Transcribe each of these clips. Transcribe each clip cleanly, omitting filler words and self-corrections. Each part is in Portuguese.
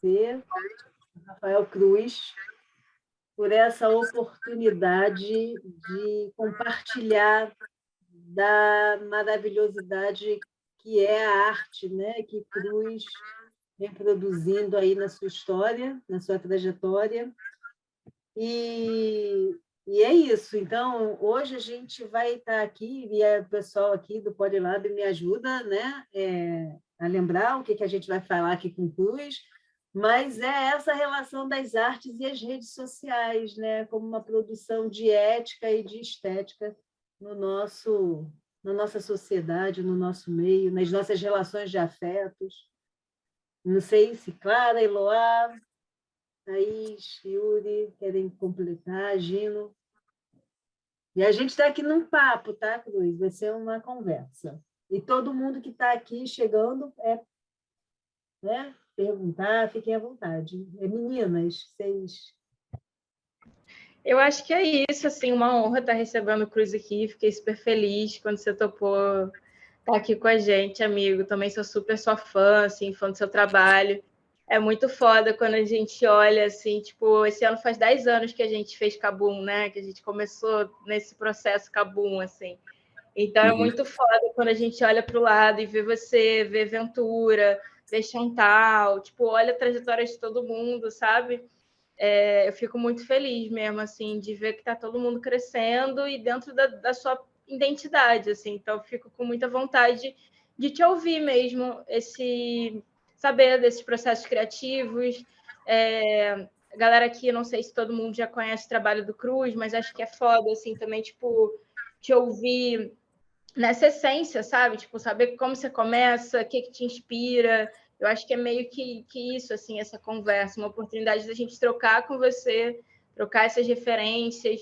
você, Rafael Cruz, por essa oportunidade de compartilhar da maravilhosidade que é a arte, né? Que Cruz vem produzindo aí na sua história, na sua trajetória. E é isso. Então, hoje a gente vai estar aqui, e o pessoal aqui do Podlab me ajuda, né, a lembrar o que a gente vai falar aqui com o Cruz, mas é essa relação das artes e as redes sociais, né, como uma produção de ética e de estética no nosso, na nossa sociedade, no nosso meio, nas nossas relações de afetos. Não sei se Clara, Eloá, Thaís, Yuri, querem completar, Gino. E a gente está aqui num papo, tá, Cruz? Vai ser uma conversa. E todo mundo que está aqui chegando né, perguntar, fiquem à vontade. Meninas, vocês. Eu acho que é isso, assim, uma honra estar recebendo o Cruz aqui. Fiquei super feliz quando você topou estar aqui com a gente, amigo. Também sou super sua fã, assim, fã do seu trabalho. É muito foda quando a gente olha, assim, tipo, esse ano faz 10 anos que a gente fez Kabum, né? Que a gente começou nesse processo Kabum, assim. Então é muito foda quando a gente olha para o lado e vê você, vê Ventura, vê Chantal, tipo, olha a trajetória de todo mundo, sabe? Eu fico muito feliz mesmo, assim, de ver que está todo mundo crescendo e dentro da sua identidade, assim. Então, eu fico com muita vontade de te ouvir mesmo, saber desses processos criativos. A galera aqui, não sei se todo mundo já conhece o trabalho do Cruz, mas acho que é foda, assim, também, tipo, te ouvir nessa essência, sabe? Tipo, saber como você começa, o que te inspira. Eu acho que é meio que isso, assim, essa conversa, uma oportunidade da gente trocar com você, trocar essas referências,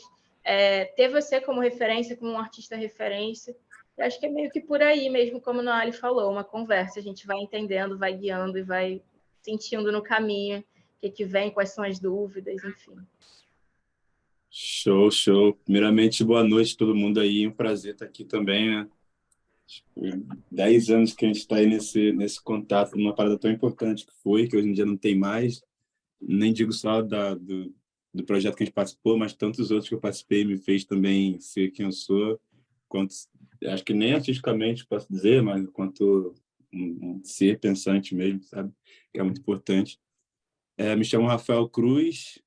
ter você como referência, como um artista referência. Eu acho que é meio que por aí mesmo, como a Noali falou, uma conversa. A gente vai entendendo, vai guiando e vai sentindo no caminho o que vem, quais são as dúvidas, enfim. Show, show. Primeiramente, boa noite a todo mundo aí. Um prazer estar aqui também, né? 10 anos que a gente está aí nesse contato, numa parada tão importante que hoje em dia não tem mais. Nem digo só do projeto que a gente participou, mas tantos outros que eu participei me fez também ser quem eu sou. Quanto, acho que nem artisticamente posso dizer, mas quanto um ser pensante mesmo, sabe? Que é muito importante. Me chamo Rafael Cruz,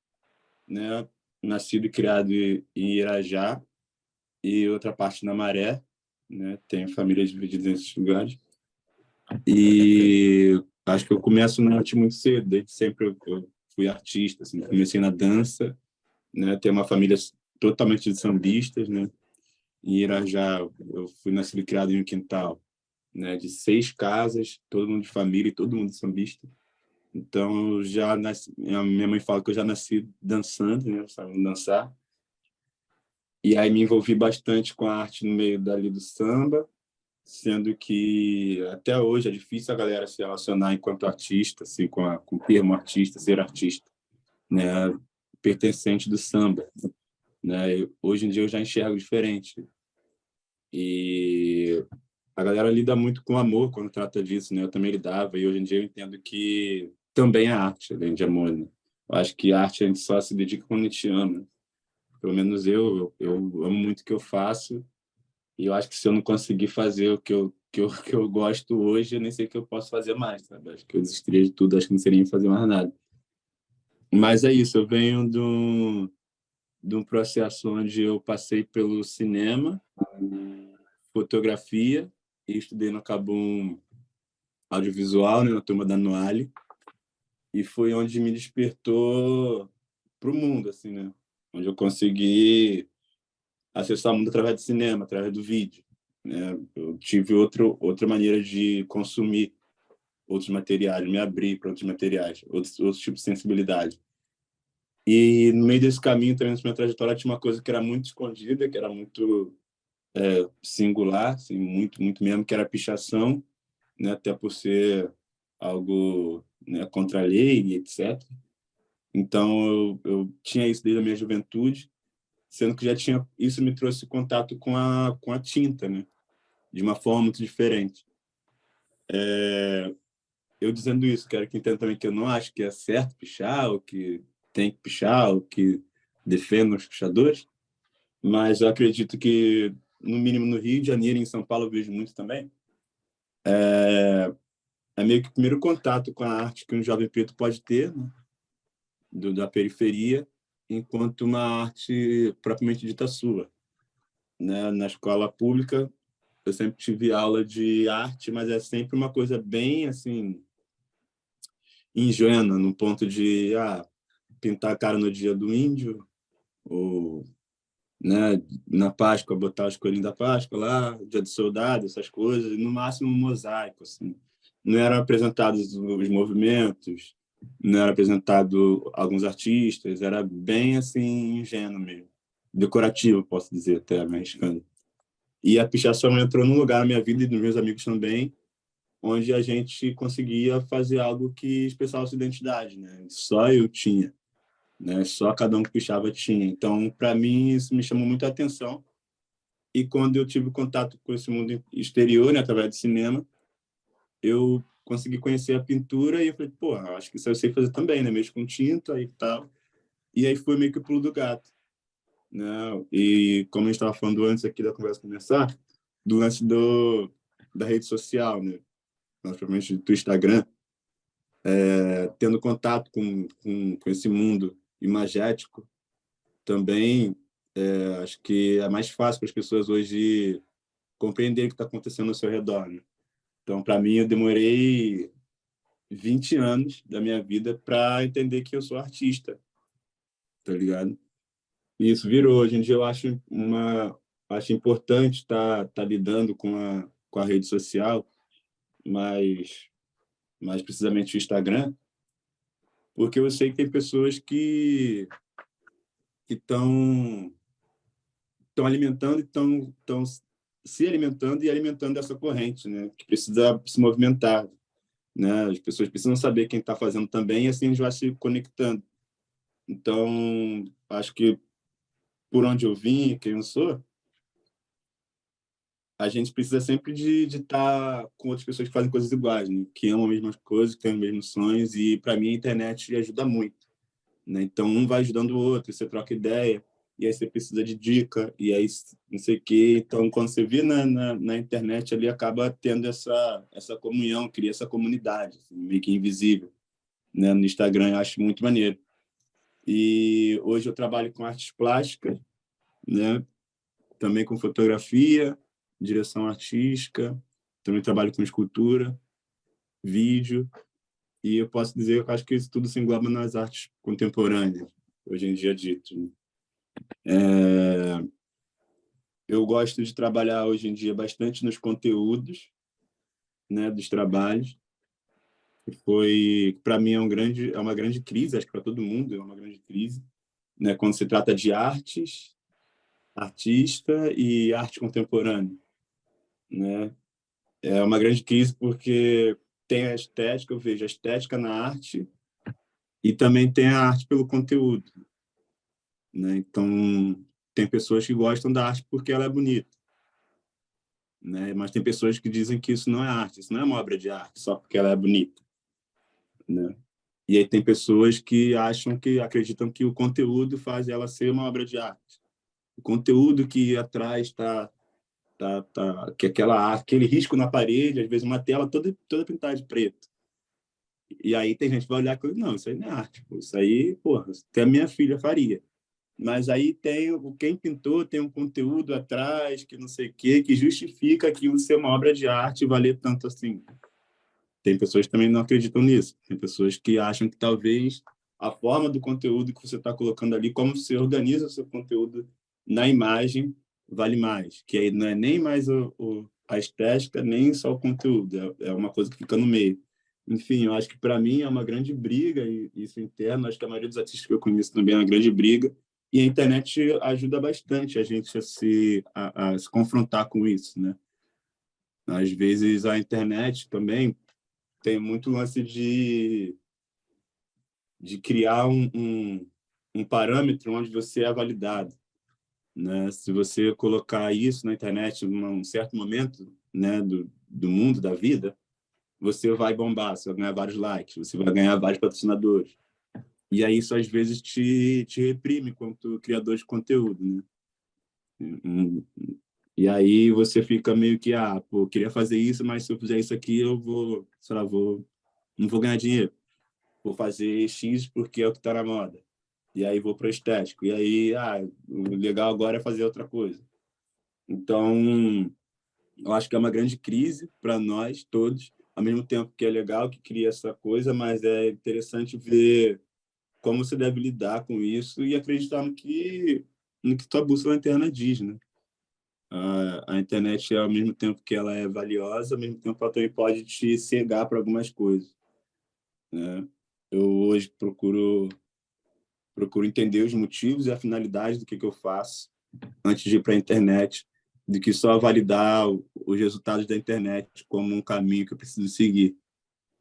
né? Nascido e criado em Irajá e outra parte na Maré, né? Tenho família dividida nesses lugares. E acho que eu começo na arte muito cedo, desde sempre eu fui artista, assim, comecei na dança, né? Tenho uma família totalmente de sambistas, né? Em Irajá, eu fui nascido e criado em um quintal, né? De 6 casas, todo mundo de família e todo mundo sambista. Então, eu já nasci, minha mãe fala que eu já nasci dançando, né? Sabendo dançar. E aí me envolvi bastante com a arte no meio dali do samba, sendo que até hoje é difícil a galera se relacionar enquanto artista, assim, com o termo artista, ser artista, né? Pertencente do samba, né? Hoje em dia eu já enxergo diferente. E a galera lida muito com amor quando trata disso, né? Eu também lidava, e hoje em dia eu entendo que também é arte, além de amor, né? Eu acho que a arte a gente só se dedica quando a gente ama. Pelo menos eu amo muito o que eu faço, e eu acho que se eu não conseguir fazer o que eu gosto hoje, eu nem sei o que eu posso fazer mais, sabe? Acho que eu desistiria de tudo, acho que não seria fazer mais nada. Mas é isso, eu venho de um processo onde eu passei pelo cinema, fotografia, e estudei no Cabum audiovisual, né, na turma da Noale, e foi onde me despertou para o mundo, assim, né? Onde eu consegui acessar o mundo através do cinema, através do vídeo, né? Eu tive outra maneira de consumir outros materiais, me abrir para outros materiais, outros tipos de sensibilidade. E no meio desse caminho, também, na minha trajetória, tinha uma coisa que era muito escondida, que era muito singular, assim, muito, muito mesmo, que era a pichação, né? Até por ser algo, né, contra a lei e etc. Então, eu tinha isso desde a minha juventude, sendo que isso me trouxe contato com a tinta, né? De uma forma muito diferente. eu dizendo isso, quero que entenda também que eu não acho que é certo pichar, ou que tem que pichar, ou que defendo os pichadores, mas eu acredito que, no mínimo no Rio de Janeiro e em São Paulo, eu vejo muito também, é meio que o primeiro contato com a arte que um jovem preto pode ter, né? Da periferia, enquanto uma arte propriamente dita sua, né? Na escola pública, eu sempre tive aula de arte, mas é sempre uma coisa bem assim ingênua, no ponto de pintar a cara no dia do índio, ou, né, na Páscoa botar os coelhinhos da Páscoa lá, dia do soldado, essas coisas, e no máximo um mosaico, assim. Não eram apresentados os movimentos, não era apresentado alguns artistas, era bem assim ingênuo mesmo, decorativo, posso dizer, até mexicano. E a pichação entrou num lugar na minha vida e dos meus amigos também, onde a gente conseguia fazer algo que expressava sua identidade, né? Só eu tinha, né? Só cada um que pichava tinha. Então, para mim, isso me chamou muita atenção. E quando eu tive contato com esse mundo exterior, né, através do cinema, eu consegui conhecer a pintura e eu falei, pô, acho que isso eu sei fazer também, né? Mexo com tinta e tal. E aí foi meio que o pulo do gato, né? E como a gente estava falando antes aqui da conversa começar, do lance da rede social, né? Provavelmente do Instagram, tendo contato com esse mundo imagético, também acho que é mais fácil para as pessoas hoje compreender o que está acontecendo ao seu redor, né? Então, para mim, eu demorei 20 anos da minha vida para entender que eu sou artista, tá ligado? E isso virou. Hoje em dia, eu acho importante estar lidando com a rede social, mais precisamente o Instagram, porque eu sei que tem pessoas que estão alimentando e estão se alimentando e alimentando essa corrente, né? Que precisa se movimentar, né? As pessoas precisam saber quem está fazendo também e assim a gente vai se conectando. Então, acho que por onde eu vim, quem eu sou, a gente precisa sempre de estar com outras pessoas que fazem coisas iguais, né? Que amam as mesmas coisas, que têm os mesmos sonhos e para mim a internet ajuda muito, né? Então, um vai ajudando o outro, você troca ideia, e aí você precisa de dica, e aí não sei o quê. Então, quando você vê na internet, ali acaba tendo essa comunhão, cria essa comunidade, assim, meio que invisível, né? No Instagram, eu acho muito maneiro. E hoje eu trabalho com artes plásticas, né? Também com fotografia, direção artística, também trabalho com escultura, vídeo, e eu posso dizer que eu acho que isso tudo se engloba nas artes contemporâneas, hoje em dia dito, né? Eu gosto de trabalhar hoje em dia bastante nos conteúdos, né, dos trabalhos. Para mim é uma grande crise, acho que para todo mundo é uma grande crise, né, quando se trata de artes, artista e arte contemporânea, né? É uma grande crise porque tem a estética, eu vejo a estética na arte e também tem a arte pelo conteúdo, né? Então, tem pessoas que gostam da arte porque ela é bonita, né? Mas tem pessoas que dizem que isso não é arte, isso não é uma obra de arte só porque ela é bonita, né? E aí tem pessoas que acreditam que o conteúdo faz ela ser uma obra de arte. O conteúdo que atrás que aquele risco na parede, às vezes uma tela toda pintada de preto. E aí tem gente que vai olhar e não, isso aí não é arte, pô. Isso aí, porra, até a minha filha faria. Mas aí quem pintou tem um conteúdo atrás, que não sei o quê, que justifica aquilo ser uma obra de arte e valer tanto assim. Tem pessoas que também não acreditam nisso. Tem pessoas que acham que talvez a forma do conteúdo que você está colocando ali, como você organiza o seu conteúdo na imagem, vale mais. Que aí não é nem mais a estética, nem só o conteúdo. É uma coisa que fica no meio. Enfim, eu acho que para mim é uma grande briga, e isso interno, acho que a maioria dos artistas que eu conheço também é uma grande briga, e a internet ajuda bastante a gente a se confrontar com isso, né? Às vezes a internet também tem muito lance de criar um parâmetro onde você é validado, né? Se você colocar isso na internet em um certo momento, né, do mundo, da vida, você vai bombar, você vai ganhar vários likes, você vai ganhar vários patrocinadores. E aí isso às vezes te reprime quanto criador de conteúdo, né? E aí você fica meio que, pô, queria fazer isso, mas se eu fizer isso aqui, eu vou, sei lá, não vou ganhar dinheiro. Vou fazer X porque é o que está na moda. E aí vou para o estético. E aí, o legal agora é fazer outra coisa. Então, eu acho que é uma grande crise para nós todos, ao mesmo tempo que é legal que cria essa coisa, mas é interessante ver como você deve lidar com isso e acreditar no que tua bússola interna diz, né? A internet, ao mesmo tempo que ela é valiosa, ao mesmo tempo ela também pode te cegar para algumas coisas, né? Eu hoje procuro entender os motivos e a finalidade do que eu faço antes de ir para a internet, do que só validar os resultados da internet como um caminho que eu preciso seguir,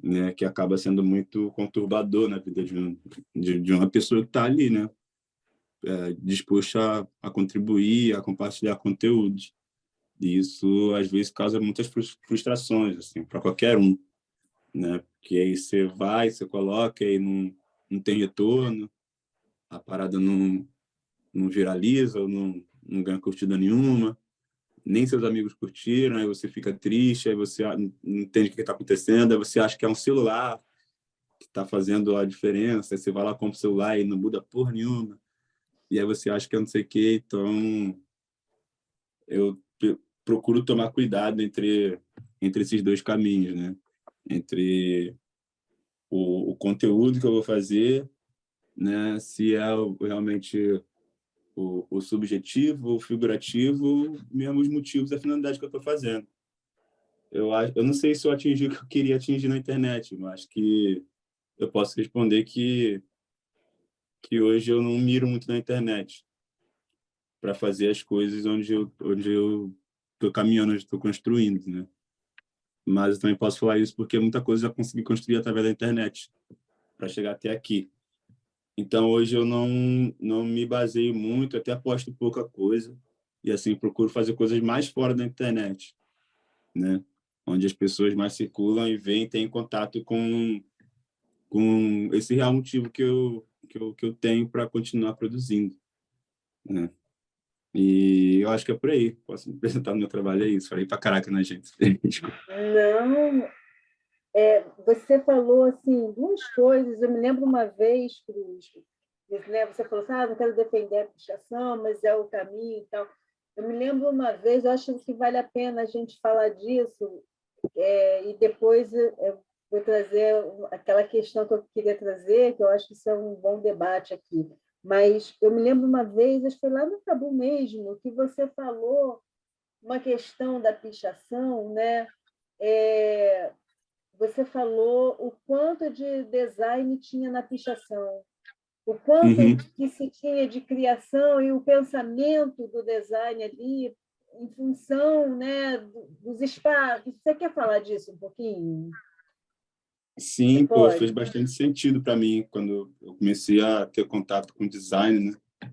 né? Que acaba sendo muito conturbador na vida de uma pessoa que está ali, né? Disposta a contribuir, a compartilhar conteúdos. E isso, às vezes, causa muitas frustrações, assim, para qualquer um, né? Porque aí você coloca e não tem retorno, a parada não viraliza, ou não ganha curtida nenhuma, nem seus amigos curtiram, aí você fica triste, aí você não entende o que está acontecendo, aí você acha que é um celular que está fazendo a diferença, aí você vai lá, compra o celular e não muda porra nenhuma, e aí você acha que é não sei o quê. Então, eu procuro tomar cuidado entre esses dois caminhos, né? Entre o conteúdo que eu vou fazer, né? Se é realmente o subjetivo, o figurativo, mesmo os motivos, a finalidade que eu estou fazendo. Eu não sei se eu atingi o que eu queria atingir na internet, mas que eu posso responder que hoje eu não miro muito na internet para fazer as coisas onde eu estou caminhando, onde estou construindo, né? Mas eu também posso falar isso porque muita coisa eu já consegui construir através da internet para chegar até aqui. Então, hoje eu não me baseio muito, até posto pouca coisa. E, assim, procuro fazer coisas mais fora da internet, né? Onde as pessoas mais circulam e veem, têm contato com esse real motivo que eu tenho para continuar produzindo, né? E eu acho que é por aí. Posso me apresentar no meu trabalho, é isso. Falei pra caraca, né, gente? Desculpa. Não, você falou assim duas coisas. Eu me lembro uma vez, Cruz, né, você falou assim, não quero defender a pichação, mas é o caminho e tal. Eu me lembro uma vez, eu acho que vale a pena a gente falar disso, e depois eu vou trazer aquela questão que eu queria trazer, que eu acho que isso é um bom debate aqui. Mas eu me lembro uma vez, acho que foi lá no Tabu mesmo, que você falou uma questão da pichação, né? Você falou o quanto de design tinha na pichação, o quanto Uhum. que se tinha de criação e o pensamento do design ali em função, né, dos espaços. Você quer falar disso um pouquinho? Você Sim, pô, fez pode? bastante sentido para mim quando eu comecei a ter contato com design, né?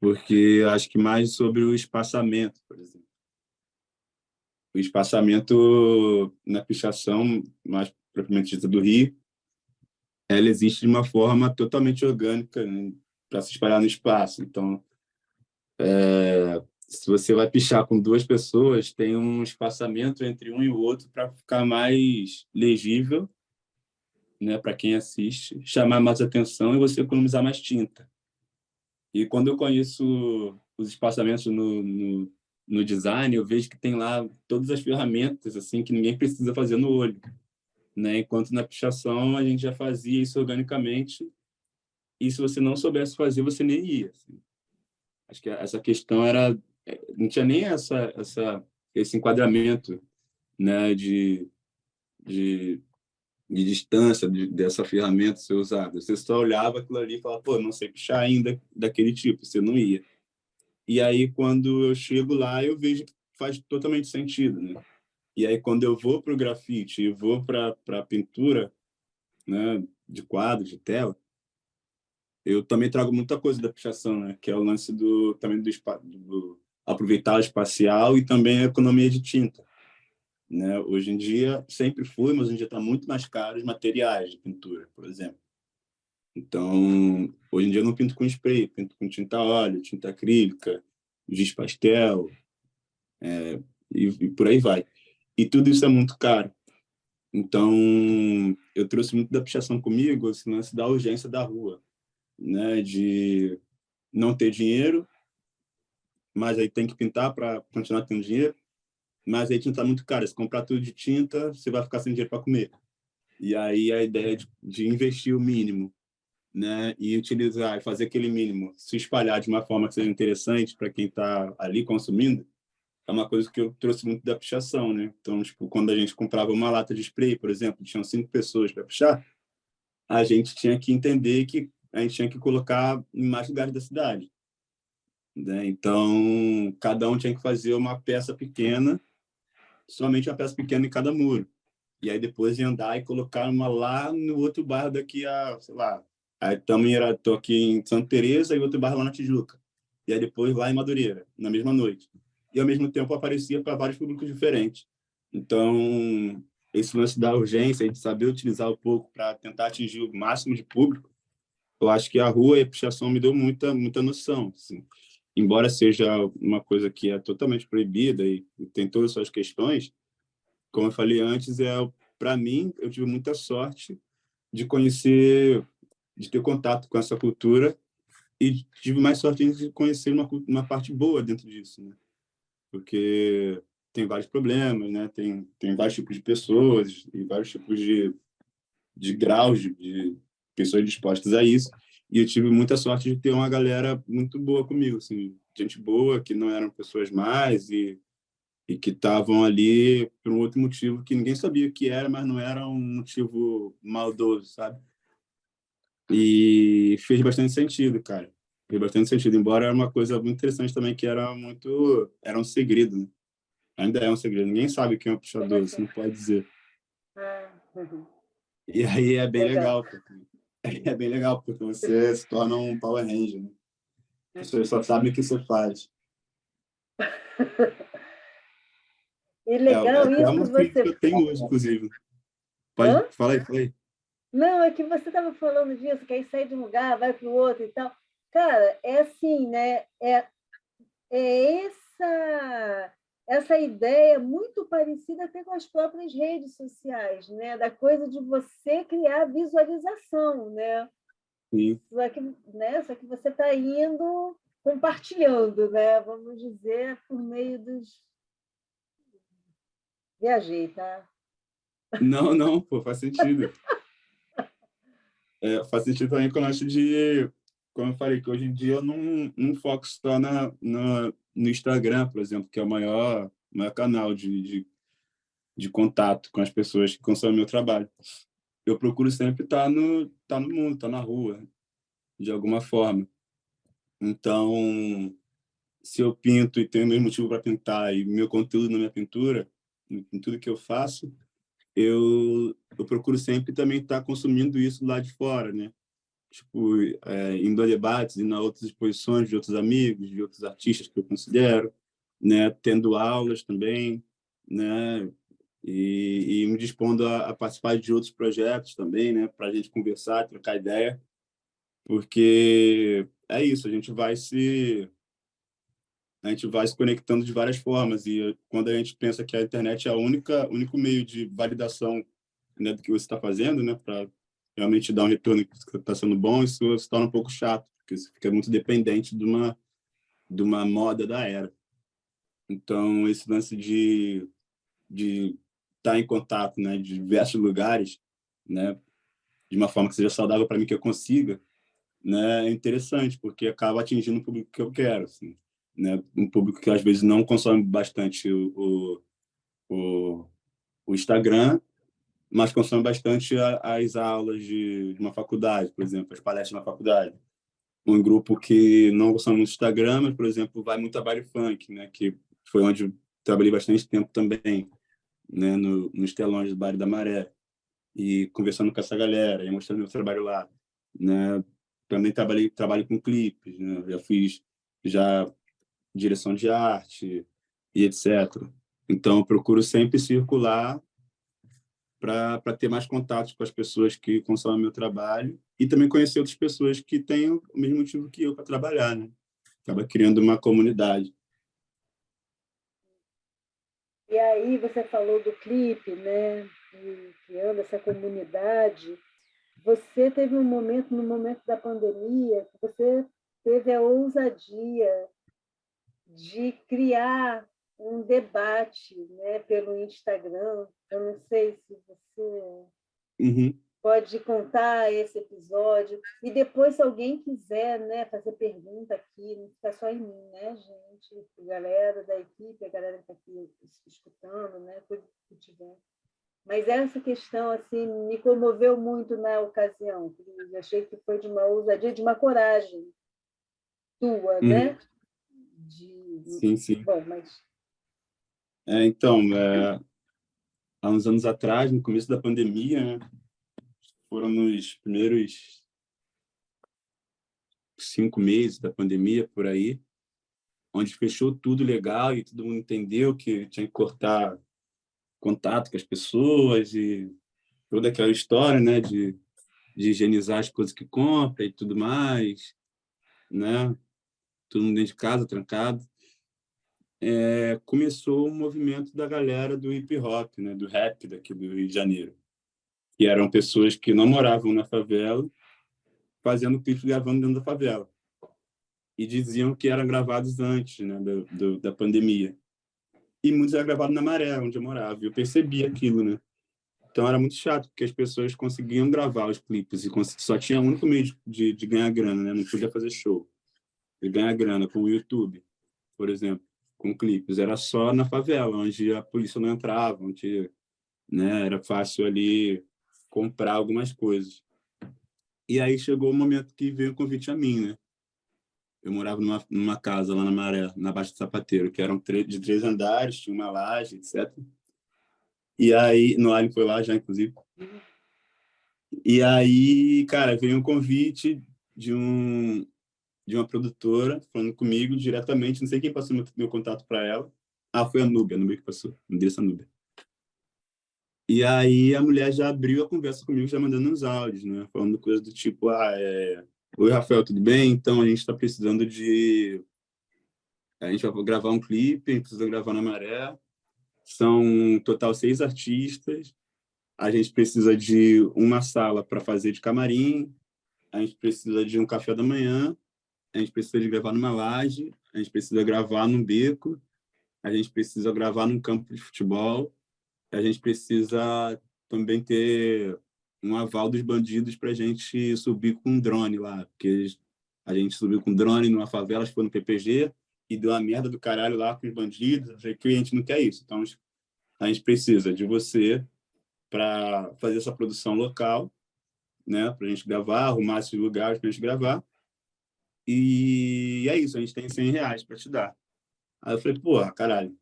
Porque acho que mais sobre o espaçamento, por exemplo. O espaçamento na pichação, mais propriamente dita do Rio, ela existe de uma forma totalmente orgânica, né, para se espalhar no espaço. Então, se você vai pichar com duas pessoas, tem um espaçamento entre um e o outro para ficar mais legível, né, para quem assiste, chamar mais atenção e você economizar mais tinta. E quando eu conheço os espaçamentos no design, eu vejo que tem lá todas as ferramentas assim que ninguém precisa fazer no olho, né? Enquanto na pichação a gente já fazia isso organicamente, e se você não soubesse fazer, você nem ia. Assim. Acho que essa questão era não tinha nem esse enquadramento, né, de, de distância dessa ferramenta ser usada. Você só olhava aquilo ali e falava, pô, não sei pichar ainda daquele tipo, você não ia. E aí, quando eu chego lá, eu vejo que faz totalmente sentido, né? E aí, quando eu vou para o grafite e vou para a pintura, né, de quadro, de tela, eu também trago muita coisa da pichação, né? Que é o lance também do aproveitar o espacial e também a economia de tinta, né? Hoje em dia, sempre foi, mas hoje em dia está muito mais caro os materiais de pintura, por exemplo. Então, hoje em dia eu não pinto com spray, pinto com tinta a óleo, tinta acrílica, giz pastel, e por aí vai. E tudo isso é muito caro. Então, eu trouxe muito da pichação comigo, esse lance da urgência da rua, né? De não ter dinheiro, mas aí tem que pintar para continuar tendo dinheiro. Mas aí tinta tá muito cara. Se comprar tudo de tinta, você vai ficar sem dinheiro para comer. E aí a ideia de investir o mínimo, né? E utilizar, e fazer aquele mínimo se espalhar de uma forma que seja interessante para quem está ali consumindo, é uma coisa que eu trouxe muito da pichação, né? Então, tipo, quando a gente comprava uma lata de spray, por exemplo, tinham 5 pessoas para pichar, a gente tinha que entender que a gente tinha que colocar em mais lugares da cidade, né? Então, cada um tinha que fazer uma peça pequena, somente uma peça pequena em cada muro. E aí depois ia andar e colocar uma lá no outro bairro daqui a, sei lá, aí também tô aqui em Santa Teresa e outro bairro lá na Tijuca. E aí depois lá em Madureira, na mesma noite. E ao mesmo tempo aparecia para vários públicos diferentes. Então, esse lance da urgência e de saber utilizar o pouco para tentar atingir o máximo de público, eu acho que a rua e a pichação me deu muita noção, assim. Embora seja uma coisa que é totalmente proibida e tem todas as suas questões, como eu falei antes, para mim, eu tive muita sorte de conhecer, de ter contato com essa cultura e tive mais sorte ainda de conhecer uma parte boa dentro disso, né? Porque tem vários problemas, né? Tem vários tipos de pessoas e vários tipos de graus de pessoas dispostas a isso. E eu tive muita sorte de ter uma galera muito boa comigo, assim, gente boa, que não eram pessoas más e que estavam ali por um outro motivo que ninguém sabia o que era, mas não era um motivo maldoso, sabe? E fez bastante sentido, cara. Fez bastante sentido, embora era uma coisa muito interessante também, que era um segredo, né? Ainda é um segredo. Ninguém sabe quem é o puxador, você não pode dizer. E aí é bem legal, porque é bem legal, porque você se torna um Power Ranger, né? As pessoas só sabem o que você faz. E É legal até isso que uma crítica que você... eu tenho hoje, inclusive. Pode, Hã? fala aí, fala aí. Não, é que você estava falando disso, que aí sai de um lugar, vai para o outro e tal. Cara, é assim, né? É essa ideia muito parecida até com as próprias redes sociais, né? Da coisa de você criar visualização, né? Sim. Só que você está indo compartilhando, né? Vamos dizer, por meio dos... Viajei, tá? Não, não, pô, faz sentido. Faz sentido também com o lance de, como eu falei, que hoje em dia eu não foco só no Instagram, por exemplo, que é o maior canal de contato com as pessoas que consomem meu trabalho. Eu procuro sempre estar no mundo, estar na rua, de alguma forma. Então, se eu pinto e tenho meu motivo para pintar e meu conteúdo na minha pintura, em tudo que eu faço, eu procuro sempre também estar consumindo isso lá de fora, né? Tipo, indo a debates, indo a outras exposições de outros amigos, de outros artistas que eu considero, né? Tendo aulas também, né? E me dispondo a participar de outros projetos também, né? Para a gente conversar, trocar ideia, porque é isso, a gente vai se conectando de várias formas e quando a gente pensa que a internet é o único meio de validação, né, do que você está fazendo, né, para realmente dar um retorno que está sendo bom, isso se torna um pouco chato, porque você fica muito dependente de uma moda da era. Então, esse lance de estar em contato, né, de diversos lugares, né, de uma forma que seja saudável para mim, que eu consiga, né, é interessante, porque acaba atingindo o público que eu quero, assim, né, um público que às vezes não consome bastante o, o Instagram, mas consome bastante as aulas de uma faculdade, por exemplo, as palestras na faculdade. Um grupo que não consome muito Instagram, mas, por exemplo, vai muito a baile funk, né, que foi onde eu trabalhei bastante tempo também, né, nos telões do Baile da Maré, e conversando com essa galera, e mostrando meu trabalho lá, né. Também trabalho com clipes, né, já fiz direção de arte e etc. Então, eu procuro sempre circular para ter mais contatos com as pessoas que consomem meu trabalho e também conhecer outras pessoas que têm o mesmo motivo que eu para trabalhar, né? Acaba criando uma comunidade. E aí você falou do clipe, né? E criando essa comunidade. Você teve um momento, no momento da pandemia, que você teve a ousadia de criar um debate, né, pelo Instagram. Eu não sei se você Uhum. pode contar esse episódio. E depois, se alguém quiser, né, fazer pergunta aqui, não fica só em mim, né, gente? A galera da equipe, a galera que está aqui escutando, né, tudo que tiver. Mas essa questão assim me comoveu muito na ocasião. Eu achei que foi de uma ousadia, de uma coragem tua, Uhum. né? Sim, sim. Bom, mas Então, há uns anos atrás, no começo da pandemia, né, foram nos primeiros 5 meses da pandemia, por aí, onde fechou tudo legal e todo mundo entendeu que tinha que cortar contato com as pessoas e toda aquela história, né, de higienizar as coisas que compra e tudo mais, né? Todo mundo dentro de casa, trancado. Começou um movimento da galera do hip hop, né, do rap daqui do Rio de Janeiro, que eram pessoas que não moravam na favela, fazendo clipes gravando dentro da favela. E diziam que eram gravados antes, né, da pandemia. E muitos eram gravados na Maré, onde eu morava. E eu percebi aquilo, né? Então era muito chato, porque as pessoas conseguiam gravar os clipes e só tinha um único meio de ganhar grana, né? Não podia fazer show. E ganhar grana com o YouTube, por exemplo, com clipes. Era só na favela, onde a polícia não entrava, onde, né, era fácil ali comprar algumas coisas. E aí chegou o momento que veio o convite a mim, né? Eu morava numa casa lá na Maré, na Baixa do Sapateiro, que eram de 3 andares, tinha uma laje, etc. E aí, no Alien foi lá já, inclusive. E aí, cara, veio um convite de de uma produtora falando comigo diretamente, não sei quem passou meu contato para ela. Ah, foi a Núbia que passou, Andressa Núbia. E aí a mulher já abriu a conversa comigo, já mandando uns áudios, né? Falando coisas do tipo, oi, Rafael, tudo bem? Então a gente está precisando de... A gente vai gravar um clipe, a gente precisa gravar na Maré. São, um total, 6 artistas. A gente precisa de uma sala para fazer de camarim. A gente precisa de um café da manhã. A gente precisa de gravar numa laje. A gente precisa gravar num beco. A gente precisa gravar num campo de futebol. A gente precisa também ter um aval dos bandidos para a gente subir com um drone lá, porque a gente subiu com drone numa favela, foi no PPG, e deu uma merda do caralho lá com os bandidos, que a gente não quer isso. Então, a gente precisa de você para fazer essa produção local, né, para a gente gravar, arrumar esses lugares para a gente gravar. E é isso, a gente tem R$ 100 para te dar. Aí eu falei, porra, caralho.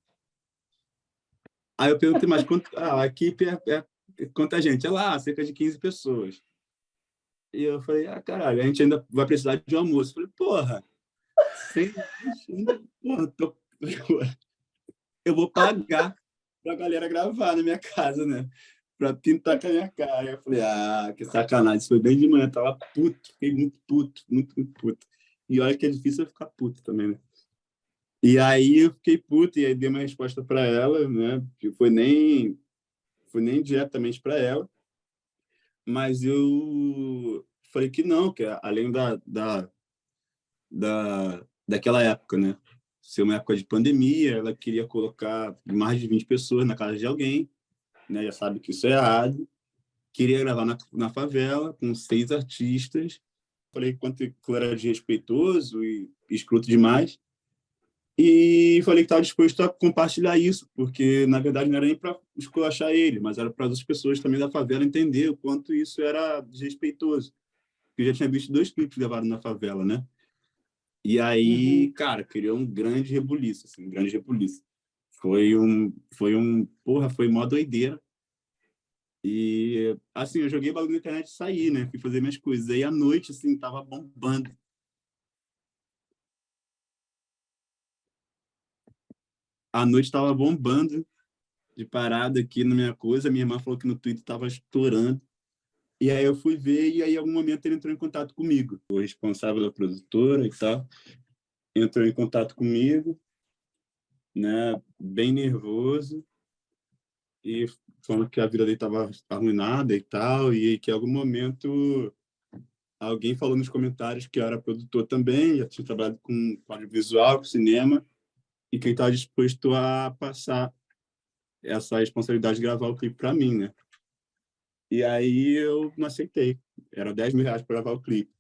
Aí eu perguntei, mas a equipe quanta gente? É lá, cerca de 15 pessoas. E eu falei, caralho, a gente ainda vai precisar de um almoço. Eu falei, porra, ainda, porra, eu vou pagar pra galera gravar na minha casa, né? Pra pintar com a minha cara. Eu falei, que sacanagem. Isso foi bem de manhã, tava puto, fiquei muito puto, muito, muito puto. E olha que é difícil eu ficar puto também, né? E aí eu fiquei puto, e aí dei uma resposta para ela, né? Que foi nem diretamente para ela, mas eu falei que não, que além daquela época, né? Ser uma época de pandemia, ela queria colocar mais de 20 pessoas na casa de alguém, né? Já sabe que isso é errado. Queria gravar na favela com 6 artistas. Falei quanto eu era desrespeitoso e escroto demais. E falei que estava disposto a compartilhar isso, porque, na verdade, não era nem para esculachar ele, mas era para as outras pessoas também da favela entender o quanto isso era desrespeitoso. Eu já tinha visto 2 clipes gravados na favela, né? E aí, cara, criou um grande rebuliço, assim, um grande rebuliço. Foi mó doideira. E, assim, eu joguei bagulho na internet e saí, né? Fui fazer minhas coisas. Aí, à noite, assim, tava bombando. À noite tava bombando de parada aqui na minha coisa. Minha irmã falou que no Twitter estava estourando. E aí eu fui ver, e aí em algum momento ele entrou em contato comigo. O responsável da produtora e tal entrou em contato comigo, né, bem nervoso, e falando que a vida dele estava arruinada e tal, e que em algum momento alguém falou nos comentários que eu era produtor também, já tinha trabalhado com audiovisual, com cinema, e que ele estava disposto a passar essa responsabilidade de gravar o clipe para mim, né? E aí eu não aceitei. Era R$ 10.000 para gravar o clipe.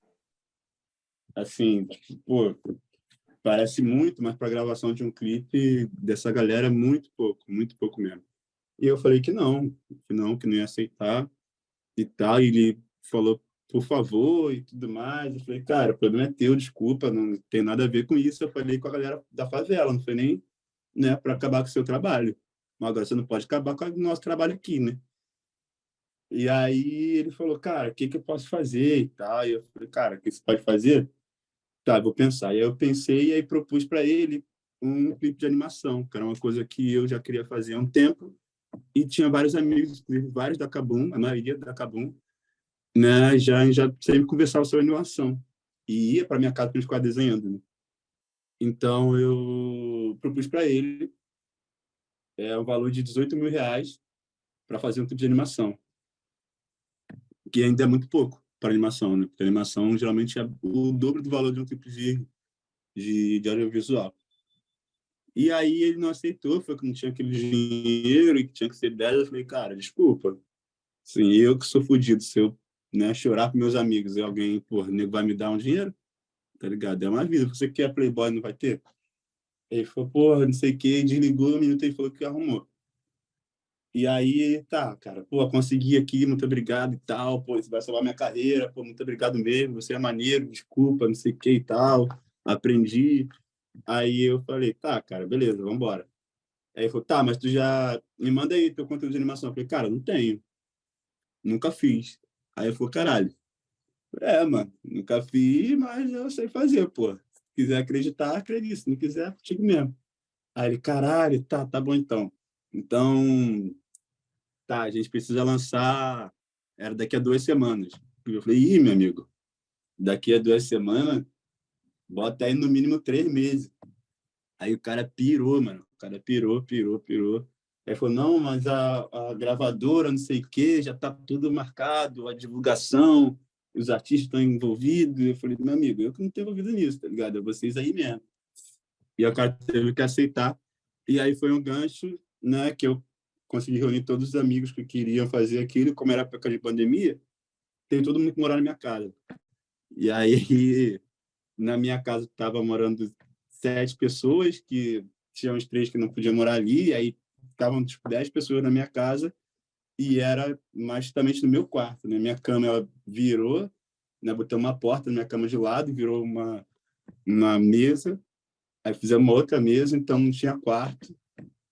Assim, pô, parece muito, mas para a gravação de um clipe dessa galera é muito pouco mesmo. E eu falei que não ia aceitar e tal. E ele falou, por favor, e tudo mais. Eu falei, cara, o problema é teu, desculpa, não tem nada a ver com isso. Eu falei com a galera da favela, não foi nem, né, para acabar com o seu trabalho. Mas agora você não pode acabar com o nosso trabalho aqui, né? E aí ele falou, cara, o que eu posso fazer e tal. E eu falei, cara, o que você pode fazer? Tá, vou pensar. E aí eu pensei e aí propus para ele um clipe de animação, que era uma coisa que eu já queria fazer há um tempo. E tinha vários amigos, inclusive vários da Kabum, a maioria da Kabum, né, já sempre conversava sobre animação. E ia para minha casa para a gente ficar desenhando, né? Então eu propus para ele o valor de R$ 18.000 para fazer um clipe de animação, que ainda é muito pouco para animação, né? Porque a animação geralmente é o dobro do valor de um clipe de audiovisual. E aí ele não aceitou, falou que não tinha aquele dinheiro e que tinha que ser 10. Eu falei, cara, desculpa. Sim, eu que sou fodido, se eu, né, chorar com meus amigos e alguém, porra, nego vai me dar um dinheiro, tá ligado? É uma vida. Você quer Playboy, não vai ter? Ele falou, porra, não sei o quê, desligou, um minuto e falou que arrumou. E aí, tá, cara, pô, consegui aqui, muito obrigado e tal, pô, isso vai salvar minha carreira, pô, muito obrigado mesmo, você é maneiro, desculpa, não sei o que e tal, aprendi. Aí eu falei, tá, cara, beleza, vamos embora. Aí ele falou, tá, mas tu já me manda aí teu conteúdo de animação. Eu falei, cara, não tenho, nunca fiz. Aí ele falou, caralho, mano, nunca fiz, mas eu sei fazer, pô. Se quiser acreditar, acredita, se não quiser, é contigo mesmo. Aí ele, caralho, tá bom então. Então, tá, a gente precisa lançar, era daqui a 2 semanas. Eu falei, ih, meu amigo, daqui a 2 semanas, bota aí no mínimo 3 meses. Aí o cara pirou, mano. O cara pirou. Aí falou, não, mas a gravadora, não sei o quê, já tá tudo marcado, a divulgação, os artistas estão envolvidos. Eu falei, meu amigo, eu que não estou envolvido nisso, tá ligado? É vocês aí mesmo. E o cara teve que aceitar. E aí foi um gancho, né, que eu consegui reunir todos os amigos que queriam fazer aquilo. Como era época de pandemia, tem todo mundo que morar na minha casa. E aí, na minha casa, estava morando 7 pessoas, que tinham os 3 que não podiam morar ali, e aí ficavam tipo 10 pessoas na minha casa, e era justamente no meu quarto, né? Minha cama, ela virou, né? Botei uma porta na minha cama de lado, virou uma mesa, aí fizemos uma outra mesa, então não tinha quarto,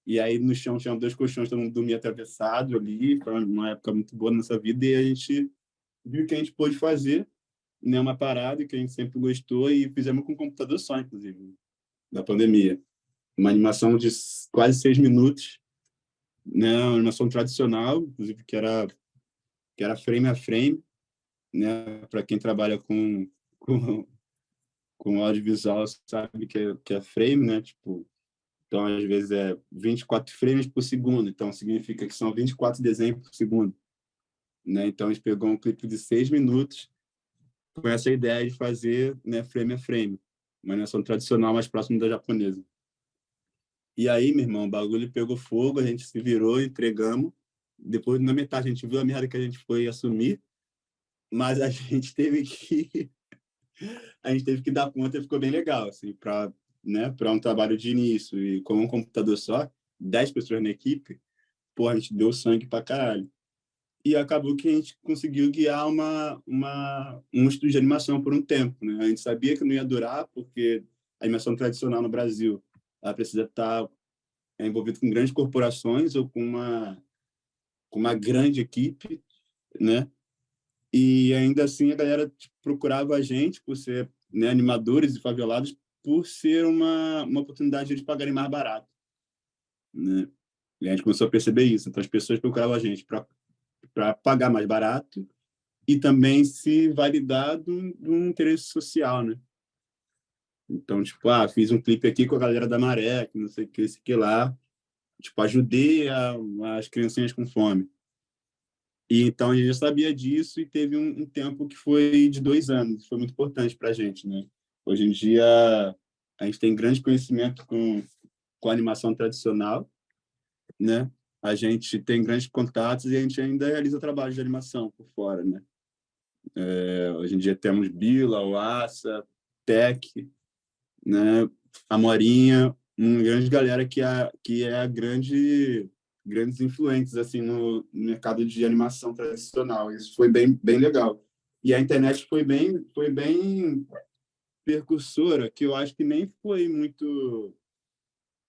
e aí no chão tinha 2 colchões, todo mundo dormia atravessado ali. Foi uma época muito boa na nossa vida, e a gente viu o que a gente pôde fazer, né? Uma parada que a gente sempre gostou, e fizemos com computador só, inclusive, da pandemia. Uma animação de quase 6 minutos, né? Uma animação tradicional, inclusive, que era frame a frame, né? Para quem trabalha com audiovisual sabe que é frame, né? Tipo, então, às vezes, é 24 frames por segundo, então significa que são 24 desenhos por segundo, né? Então, a gente pegou um clipe de 6 minutos com essa ideia de fazer, né, frame a frame, uma animação tradicional mais próxima da japonesa. E aí, meu irmão, o bagulho pegou fogo, a gente se virou, entregamos. Depois, na metade, a gente viu a merda que a gente foi assumir, mas a gente teve que dar conta, e ficou bem legal, assim, para, né, para um trabalho de início. E com um computador só, 10 pessoas na equipe, pô, a gente deu sangue pra caralho. E acabou que a gente conseguiu guiar um estúdio de animação por um tempo, né? A gente sabia que não ia durar, porque a animação tradicional no Brasil, ela precisa estar envolvido com grandes corporações ou com uma grande equipe, né? E ainda assim a galera tipo, procurava a gente por ser, né, animadores e favelados, por ser uma oportunidade de pagarem mais barato, né? E a gente começou a perceber isso. Então, as pessoas procuravam a gente para pagar mais barato e também se validar do interesse social, né? Então, tipo, fiz um clipe aqui com a galera da Maré, que não sei o que, esse que lá. Tipo, ajudei as criancinhas com fome. E então a gente já sabia disso e teve um tempo que foi de 2 anos. Foi muito importante para a gente, né? Hoje em dia, a gente tem grande conhecimento com a animação tradicional, né? A gente tem grandes contatos e a gente ainda realiza trabalho de animação por fora, né? Hoje em dia temos Bila, Oassa, Tech, né? A Morinha, uma grande galera que é grandes influentes assim no mercado de animação tradicional. Isso foi bem legal. E a internet foi bem percursora, que eu acho que nem foi muito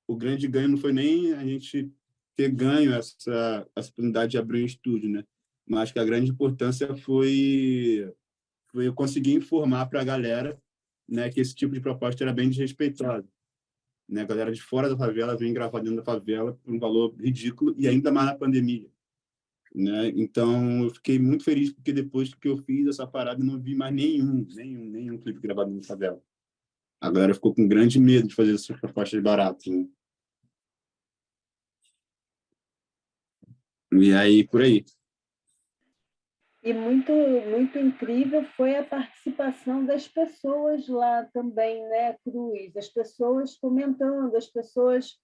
o grande ganho não foi nem a gente ter ganho essa oportunidade de abrir um estúdio, né? Mas que a grande importância foi eu conseguir informar para a galera, né, que esse tipo de proposta era bem desrespeitosa, né? A galera de fora da favela vem gravar dentro da favela por um valor ridículo e ainda mais na pandemia, né? Então, eu fiquei muito feliz porque depois que eu fiz essa parada, eu não vi mais nenhum clipe gravado na favela. A galera ficou com grande medo de fazer essas propostas baratas, né? E aí, por aí. E muito incrível foi a participação das pessoas lá também, né, Cruz? As pessoas comentando, as pessoas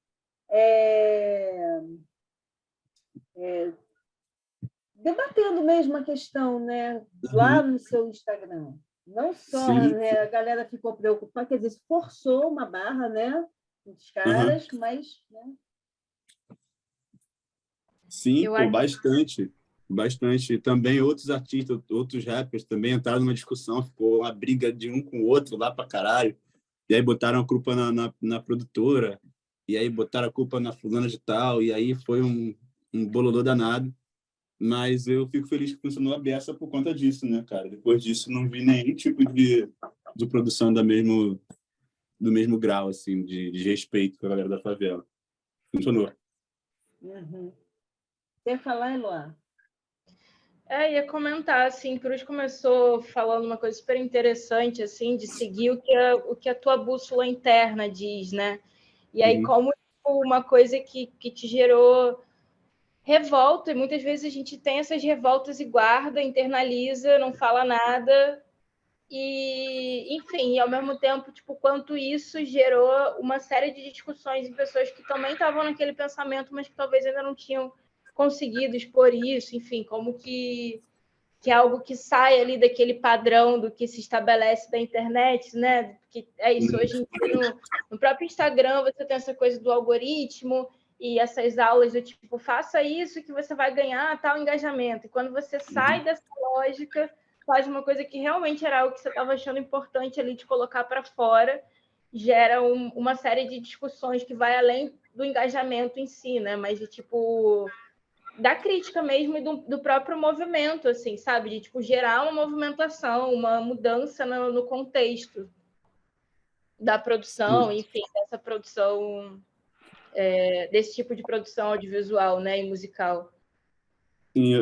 debatendo mesmo a questão, né, lá Uhum. no seu Instagram. Não só, Sim. né, a galera ficou preocupada, quer dizer, forçou uma barra, né, dos Uhum. caras, mas, né, Sim, Eu pô, acho bastante. Bastante. Também outros artistas, outros rappers também entraram numa discussão, ficou uma briga de um com o outro lá pra caralho. E aí botaram a culpa na produtora, e aí botaram a culpa na fulana de tal, e aí foi um bololô danado. Mas eu fico feliz que funcionou a beça por conta disso, né, cara? Depois disso, não vi nenhum tipo de produção do mesmo grau, assim, de respeito com a galera da favela. Funcionou. uhum. Quer falar, Eloá? ia comentar, assim, Cruz começou falando uma coisa super interessante, assim, de seguir o que a tua bússola interna diz, né? E aí, Uhum. como tipo, uma coisa que te gerou revolta, e muitas vezes a gente tem essas revoltas e guarda, internaliza, não fala nada, e, enfim, e ao mesmo tempo, tipo, quanto isso gerou uma série de discussões em pessoas que também estavam naquele pensamento, mas que talvez ainda não tinham conseguido expor isso, enfim, como que é algo que sai ali daquele padrão do que se estabelece da internet, né? Que é isso, hoje em dia no próprio Instagram você tem essa coisa do algoritmo e essas aulas do tipo, faça isso que você vai ganhar tal engajamento. E quando você sai dessa lógica, faz uma coisa que realmente era algo que você estava achando importante ali de colocar para fora, gera uma série de discussões que vai além do engajamento em si, né? Mas de tipo da crítica mesmo e do próprio movimento, assim, sabe? De tipo, gerar uma movimentação, uma mudança no contexto da produção, enfim, dessa produção, desse tipo de produção audiovisual, né, e musical. Sim,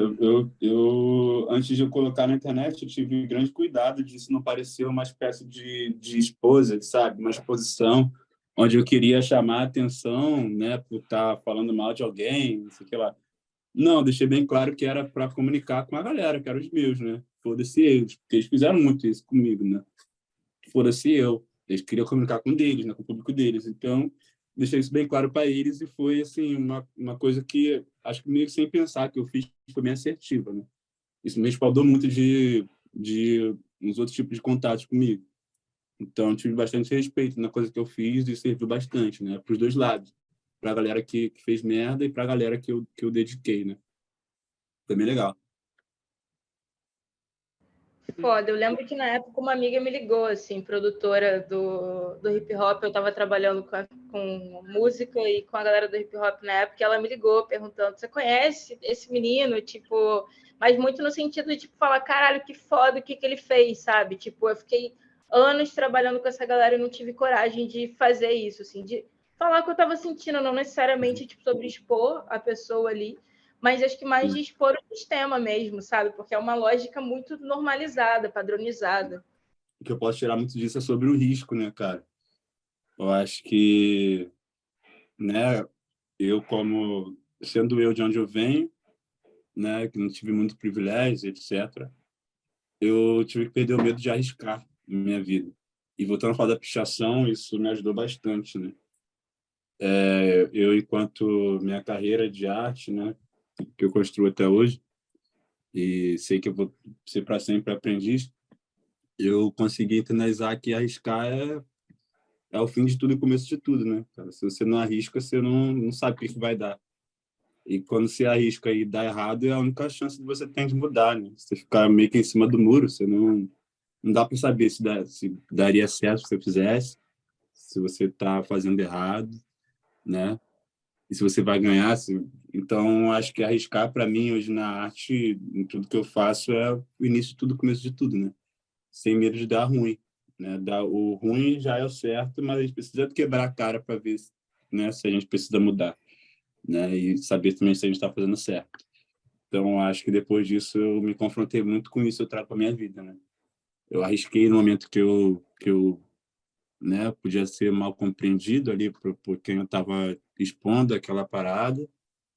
antes de eu colocar na internet, eu tive grande cuidado disso não parecer uma espécie de esposa, sabe? Uma exposição onde eu queria chamar a atenção, né, por estar falando mal de alguém, não sei o que lá. Não, deixei bem claro que era para comunicar com a galera, que eram os meus, né? Foda-se eles, porque eles fizeram muito isso comigo, né? Foda-se eu. Eles queriam comunicar com eles, né, com o público deles. Então, deixei isso bem claro para eles e foi assim uma coisa que acho que meio que sem pensar que eu fiz foi bem assertiva, né? Isso me respaldou muito de uns outros tipos de contatos comigo. Então, tive bastante respeito na coisa que eu fiz e serviu bastante, né? Para os dois lados. Para a galera que fez merda e para a galera que eu dediquei, né? Foi bem legal. Foda, eu lembro que na época uma amiga me ligou, assim, produtora do hip hop, eu estava trabalhando com música e com a galera do hip hop na época, e ela me ligou perguntando, você conhece esse menino? Tipo, mas muito no sentido de, tipo, falar, caralho, que foda, o que ele fez, sabe? Tipo, eu fiquei anos trabalhando com essa galera e não tive coragem de fazer isso, assim, de falar o que eu estava sentindo, não necessariamente tipo, sobre expor a pessoa ali, mas acho que mais de expor o sistema mesmo, sabe? Porque é uma lógica muito normalizada, padronizada. O que eu posso tirar muito disso é sobre o risco, né, cara? Eu acho que, né, eu como sendo eu de onde eu venho, né, que não tive muito privilégio, etc. Eu tive que perder o medo de arriscar na minha vida. E voltando a falar da pichação, isso me ajudou bastante, né? Eu, enquanto minha carreira de arte, né, que eu construo até hoje, e sei que eu vou ser para sempre aprendiz, eu consegui internalizar que arriscar é o fim de tudo e o começo de tudo, né? Cara, se você não arrisca, você não sabe o que vai dar. E quando você arrisca e dá errado, é a única chance que você tem de mudar, né? Se você ficar meio que em cima do muro, você não dá para saber se daria certo se você fizesse, se você está fazendo errado, né? E se você vai ganhar. Então, acho que arriscar, para mim, hoje na arte, em tudo que eu faço, é o início de tudo, o começo de tudo, né? Sem medo de dar ruim, né? O ruim já é o certo, mas a gente precisa quebrar a cara para ver, né, se a gente precisa mudar, né? E saber também se a gente está fazendo certo. Então, acho que depois disso eu me confrontei muito com isso, eu trago para minha vida, né? Eu arrisquei no momento que eu né, podia ser mal compreendido ali por quem eu estava expondo aquela parada,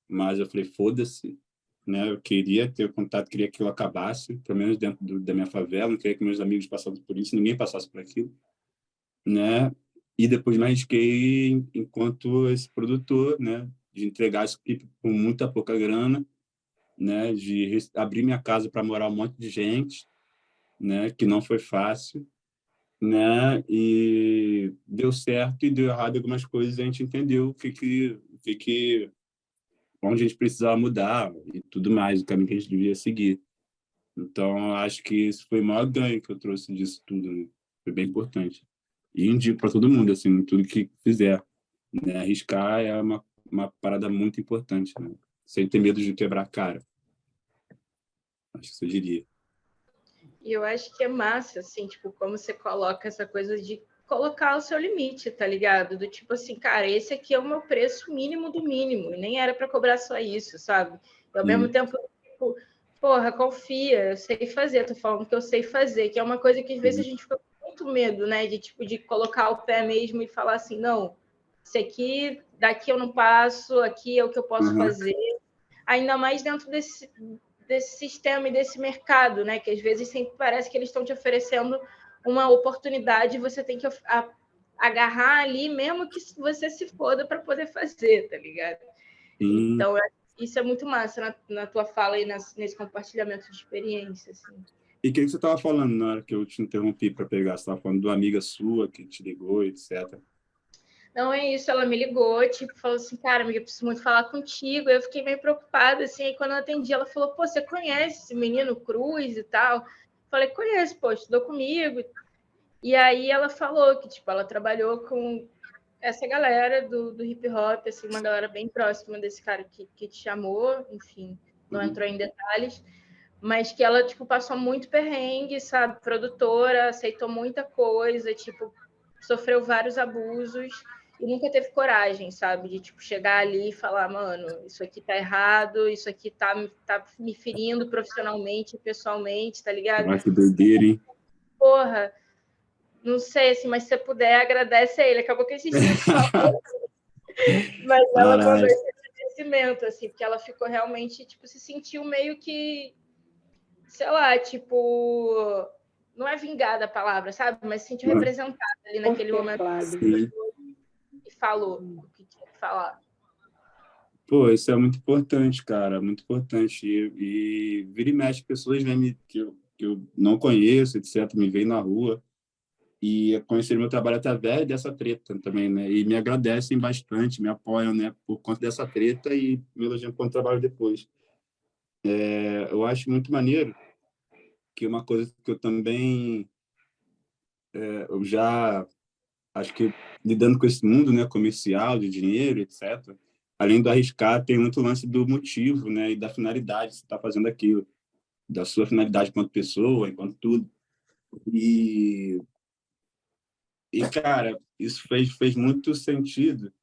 mas eu falei, foda-se, né? Eu queria ter contato, queria que aquilo acabasse, pelo menos dentro da minha favela, não queria que meus amigos passassem por isso, ninguém passasse por aquilo, né? E depois me arrisquei enquanto esse produtor, né, de entregar esse clipe com muita pouca grana, né, de abrir minha casa para morar um monte de gente, né, que não foi fácil, né, e deu certo e deu errado algumas coisas, a gente entendeu onde a gente precisava mudar e tudo mais, o caminho que a gente devia seguir. Então, acho que isso foi o maior ganho que eu trouxe disso tudo, né? Foi bem importante. E indico para todo mundo, assim, tudo que fizer, né? Arriscar é uma parada muito importante, né? Sem ter medo de quebrar a cara. Acho que isso eu diria. E eu acho que é massa, assim, tipo, como você coloca essa coisa de colocar o seu limite, tá ligado? Do tipo assim, cara, esse aqui é o meu preço mínimo do mínimo, e nem era para cobrar só isso, sabe? E ao mesmo tempo, tipo, porra, confia, eu sei fazer, tô falando que eu sei fazer, que é uma coisa que às vezes a gente fica com muito medo, né? De tipo, de colocar o pé mesmo e falar assim, não, isso aqui, daqui eu não passo, aqui é o que eu posso fazer. Ainda mais dentro desse sistema e desse mercado, né? Que às vezes sempre parece que eles estão te oferecendo uma oportunidade e você tem que agarrar ali, mesmo que você se foda para poder fazer, tá ligado? Sim. Então, isso é muito massa na tua fala e nesse compartilhamento de experiência, assim. E o que você estava falando na hora que eu te interrompi para pegar? Você estava falando de uma amiga sua que te ligou, etc. Não é isso, ela me ligou, tipo, falou assim, cara, amiga, eu preciso muito falar contigo. Eu fiquei meio preocupada, assim, aí quando eu atendi, ela falou, pô, você conhece esse menino Cruz e tal? Falei, conheço, pô, estudou comigo. E aí ela falou que, tipo, ela trabalhou com essa galera do hip hop, assim, uma galera bem próxima desse cara que te chamou, enfim, não entrou em detalhes, mas que ela, tipo, passou muito perrengue, sabe, produtora, aceitou muita coisa, tipo, sofreu vários abusos e nunca teve coragem, sabe, de, tipo, chegar ali e falar, mano, isso aqui tá errado, isso aqui tá me ferindo profissionalmente, pessoalmente, tá ligado? Ah, que doideira, hein? Porra, não sei, assim, mas se você puder, agradece a ele. Acabou que a gente não se falou, mas ela mandou esse agradecimento, assim, porque ela ficou realmente, tipo, se sentiu meio que, sei lá, tipo, não é vingada a palavra, sabe? Mas se sentiu representada ali naquele momento e falou o que tinha que falar. Pô, isso é muito importante, cara, muito importante. E vira e mexe, pessoas vêm que eu não conheço, etc., me veem na rua e conheceram meu trabalho através dessa treta também, né? E me agradecem bastante, me apoiam, né, por conta dessa treta e me elogiam por trabalho depois. Eu acho muito maneiro que uma coisa que eu também eu já acho que lidando com esse mundo, né, comercial, de dinheiro, etc., além do arriscar, tem muito lance do motivo, né, e da finalidade que você está fazendo aquilo, da sua finalidade enquanto pessoa, enquanto tudo. E cara, isso fez muito sentido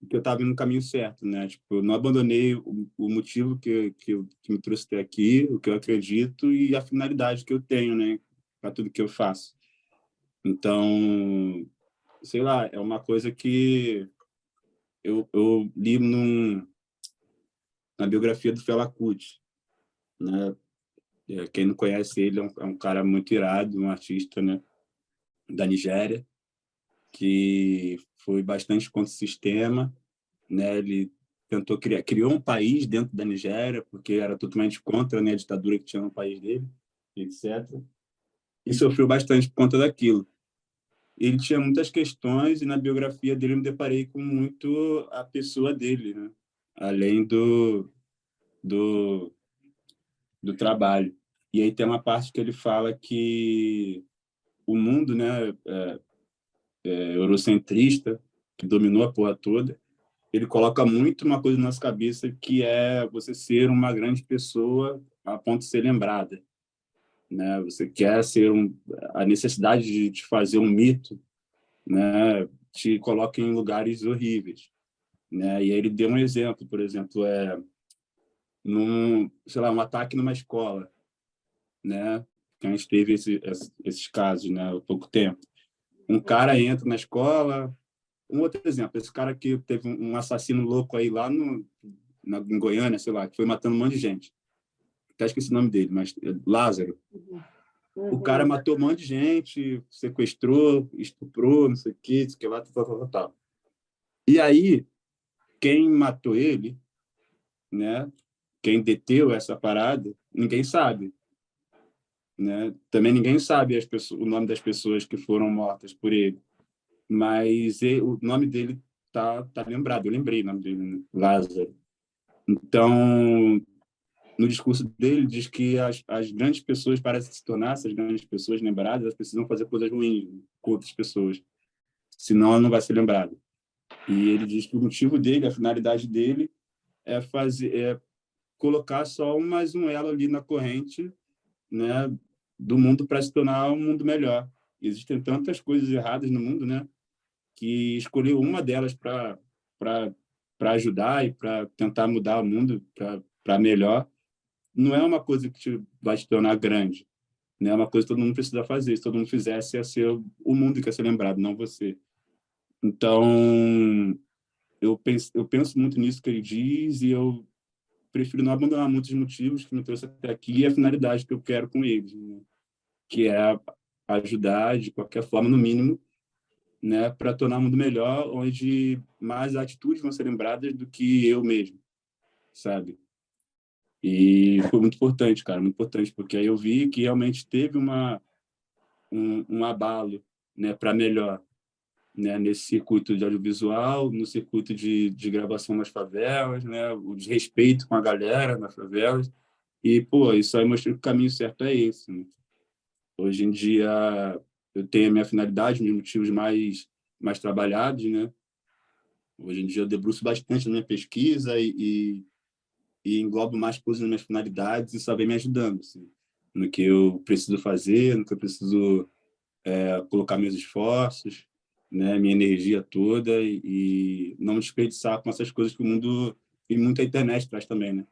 que eu estava indo no caminho certo, né? Tipo, eu não abandonei o motivo que me trouxe até aqui, o que eu acredito e a finalidade que eu tenho, né? Para tudo que eu faço. Então, sei lá, é uma coisa que eu li na biografia do Fela Kuti, né? Quem não conhece ele é um cara muito irado, um artista, né? Da Nigéria, que foi bastante contra o sistema, né? Ele criou um país dentro da Nigéria, porque era totalmente contra, né, a ditadura que tinha no país dele, etc. E sofreu bastante por conta daquilo. Ele tinha muitas questões e na biografia dele eu me deparei com muito a pessoa dele, né? Além do, do trabalho. E aí tem uma parte que ele fala que o mundo, né, eurocentrista, que dominou a porra toda, ele coloca muito uma coisa na nossa cabeça que é você ser uma grande pessoa a ponto de ser lembrada, né? Você quer ser a necessidade de fazer um mito, né? Te coloca em lugares horríveis, né? E aí ele deu um exemplo, por exemplo, sei lá, um ataque numa escola, né? Que a gente teve esses casos, né? Há pouco tempo. Um cara entra na escola. Um outro exemplo, esse cara que teve um assassino louco aí lá em Goiânia, sei lá, que foi matando um monte de gente. Até esqueci o nome dele, mas Lázaro. O cara matou um monte de gente, sequestrou, estuprou, não sei o que, lá, tal. E aí, quem matou ele, né? Quem deteu essa parada, ninguém sabe, né? Também ninguém sabe o nome das pessoas que foram mortas por ele. Mas o nome dele tá lembrado. Eu lembrei o nome dele, né? Lázaro. Então, no discurso dele, diz que as grandes pessoas, para se tornar essas grandes pessoas lembradas, elas precisam fazer coisas ruins com outras pessoas, senão ela não vai ser lembrada. E ele diz que o motivo dele, a finalidade dele, é colocar só mais um elo ali na corrente, né, do mundo para se tornar um mundo melhor. Existem tantas coisas erradas no mundo, né, que escolheu uma delas para ajudar e para tentar mudar o mundo para melhor. Não é uma coisa que vai te tornar grande, né? É uma coisa que todo mundo precisa fazer. Se todo mundo fizesse, ia ser o mundo que ia ser lembrado, não você. Então, eu penso muito nisso que ele diz e eu prefiro não abandonar muitos motivos que me trouxe até aqui e a finalidade que eu quero com eles, né? Que é ajudar de qualquer forma, no mínimo, né, para tornar o mundo melhor, onde mais atitudes vão ser lembradas do que eu mesmo, sabe? E foi muito importante, cara, muito importante, porque aí eu vi que realmente teve um abalo, né, para melhor, né, nesse circuito de audiovisual, no circuito de gravação nas favelas, né, o desrespeito com a galera nas favelas. E, pô, isso aí mostrou que o caminho certo é esse, né? Hoje em dia, eu tenho a minha finalidade, meus motivos mais trabalhados, né? Hoje em dia, eu debruço bastante na minha pesquisa e englobo mais coisas nas minhas finalidades e isso vem me ajudando, assim, no que eu preciso fazer, no que eu preciso colocar meus esforços, né, minha energia toda e não desperdiçar com essas coisas que o mundo e muita internet traz também, né?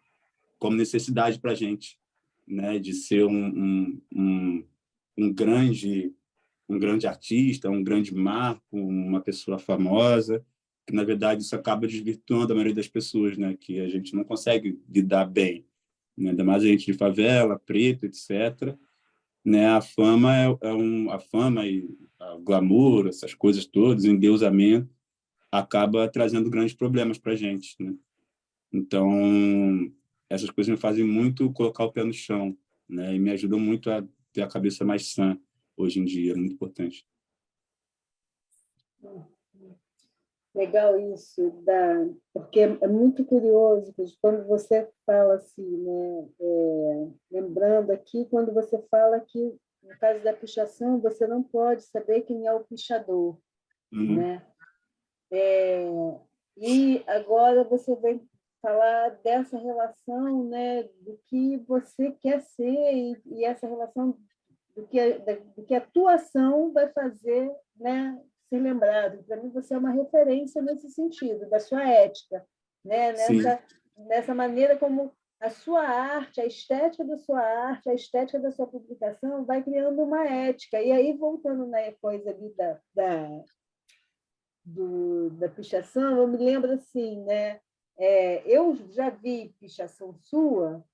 Como necessidade para a gente, né, de ser um grande artista, um grande marco, uma pessoa famosa, que na verdade isso acaba desvirtuando a maioria das pessoas, né, que a gente não consegue lidar bem, né? Ainda mais a gente de favela, preto, etc. Né, a fama a fama e o glamour, essas coisas todas, o endeusamento acaba trazendo grandes problemas para a gente, né? Então, essas coisas me fazem muito colocar o pé no chão, né? E me ajudam muito a ter a cabeça mais sã hoje em dia, é muito importante. Legal isso, porque é muito curioso, quando você fala assim, né? Lembrando aqui, quando você fala que, no caso da pichação, você não pode saber quem é o pichador, né? E agora você vem falar dessa relação, né, do que você quer ser e essa relação do que a tua ação vai fazer, né, ser lembrado. Para mim, você é uma referência nesse sentido, da sua ética, né? Sim. Nessa maneira como a sua arte, a estética da sua arte, a estética da sua publicação vai criando uma ética. E aí, voltando na coisa ali da pichação, eu me lembro assim, né? Eu já vi pichação sua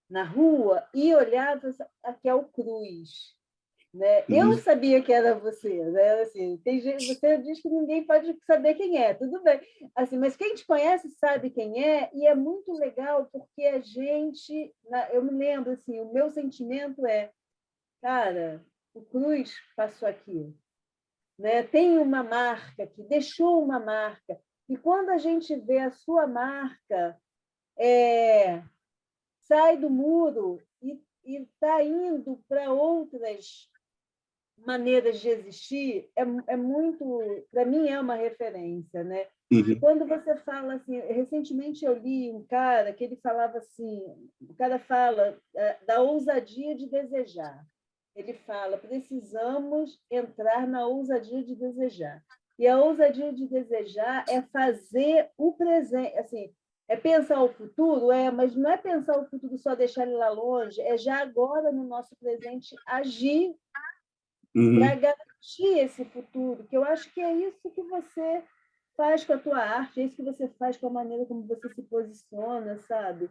na rua e olhava aqui ao Cruz, né? Eu sabia que era você, né? Assim, tem gente, você diz que ninguém pode saber quem é, tudo bem. Assim, mas quem te conhece sabe quem é, e é muito legal porque a gente, eu me lembro assim, o meu sentimento é, cara, o Cruz passou aqui, né? Tem uma marca que deixou uma marca, e quando a gente vê a sua marca, sai do muro e está indo para outras maneiras de existir, é muito, para mim é uma referência, né? E quando você fala assim, recentemente eu li um cara que ele falava assim, o cara fala da ousadia de desejar. Ele fala, precisamos entrar na ousadia de desejar. E a ousadia de desejar é fazer o presente, assim, é pensar o futuro, mas não é pensar o futuro só deixar ele lá longe, é já agora no nosso presente agir para garantir esse futuro, que eu acho que é isso que você faz com a tua arte, é isso que você faz com a maneira como você se posiciona, sabe?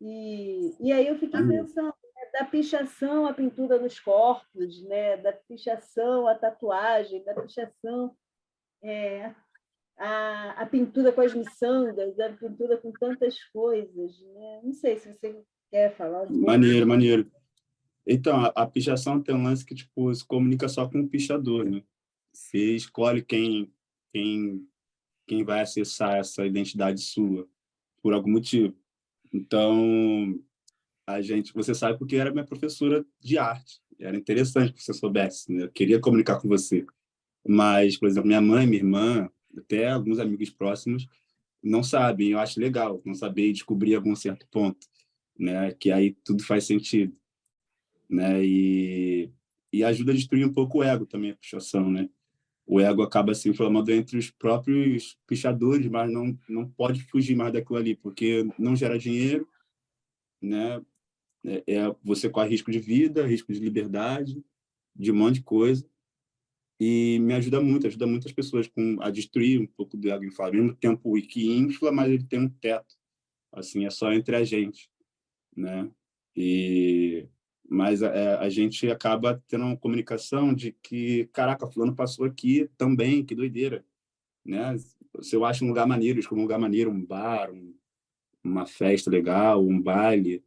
E aí eu fiquei pensando, né, da pichação à pintura nos corpos, né? Da pichação à tatuagem, da pichação à pintura com as miçangas, da pintura com tantas coisas, né? Não sei se você quer falar um pouco. Maneiro, maneiro. Então, a pichação tem um lance que, tipo, se comunica só com o pichador, né? Você escolhe quem vai acessar essa identidade sua, por algum motivo. Então, você sabe porque era minha professora de arte. Era interessante que você soubesse, né? Eu queria comunicar com você. Mas, por exemplo, minha mãe, minha irmã, até alguns amigos próximos, não sabem. Eu acho legal não saber e descobrir algum certo ponto, né? Que aí tudo faz sentido, né? E ajuda a destruir um pouco o ego também, a pichação, né? O ego acaba se inflamando entre os próprios pichadores, mas não pode fugir mais daquilo ali, porque não gera dinheiro, né? Você corre risco de vida, risco de liberdade, de um monte de coisa, e me ajuda muitas pessoas a destruir um pouco do ego, ao mesmo tempo que infla, mas ele tem um teto, assim, é só entre a gente, né? Mas a gente acaba tendo uma comunicação de que, caraca, fulano passou aqui também, que doideira, né? Se eu acho um lugar maneiro, escolho um lugar maneiro, um bar, uma festa legal, um baile,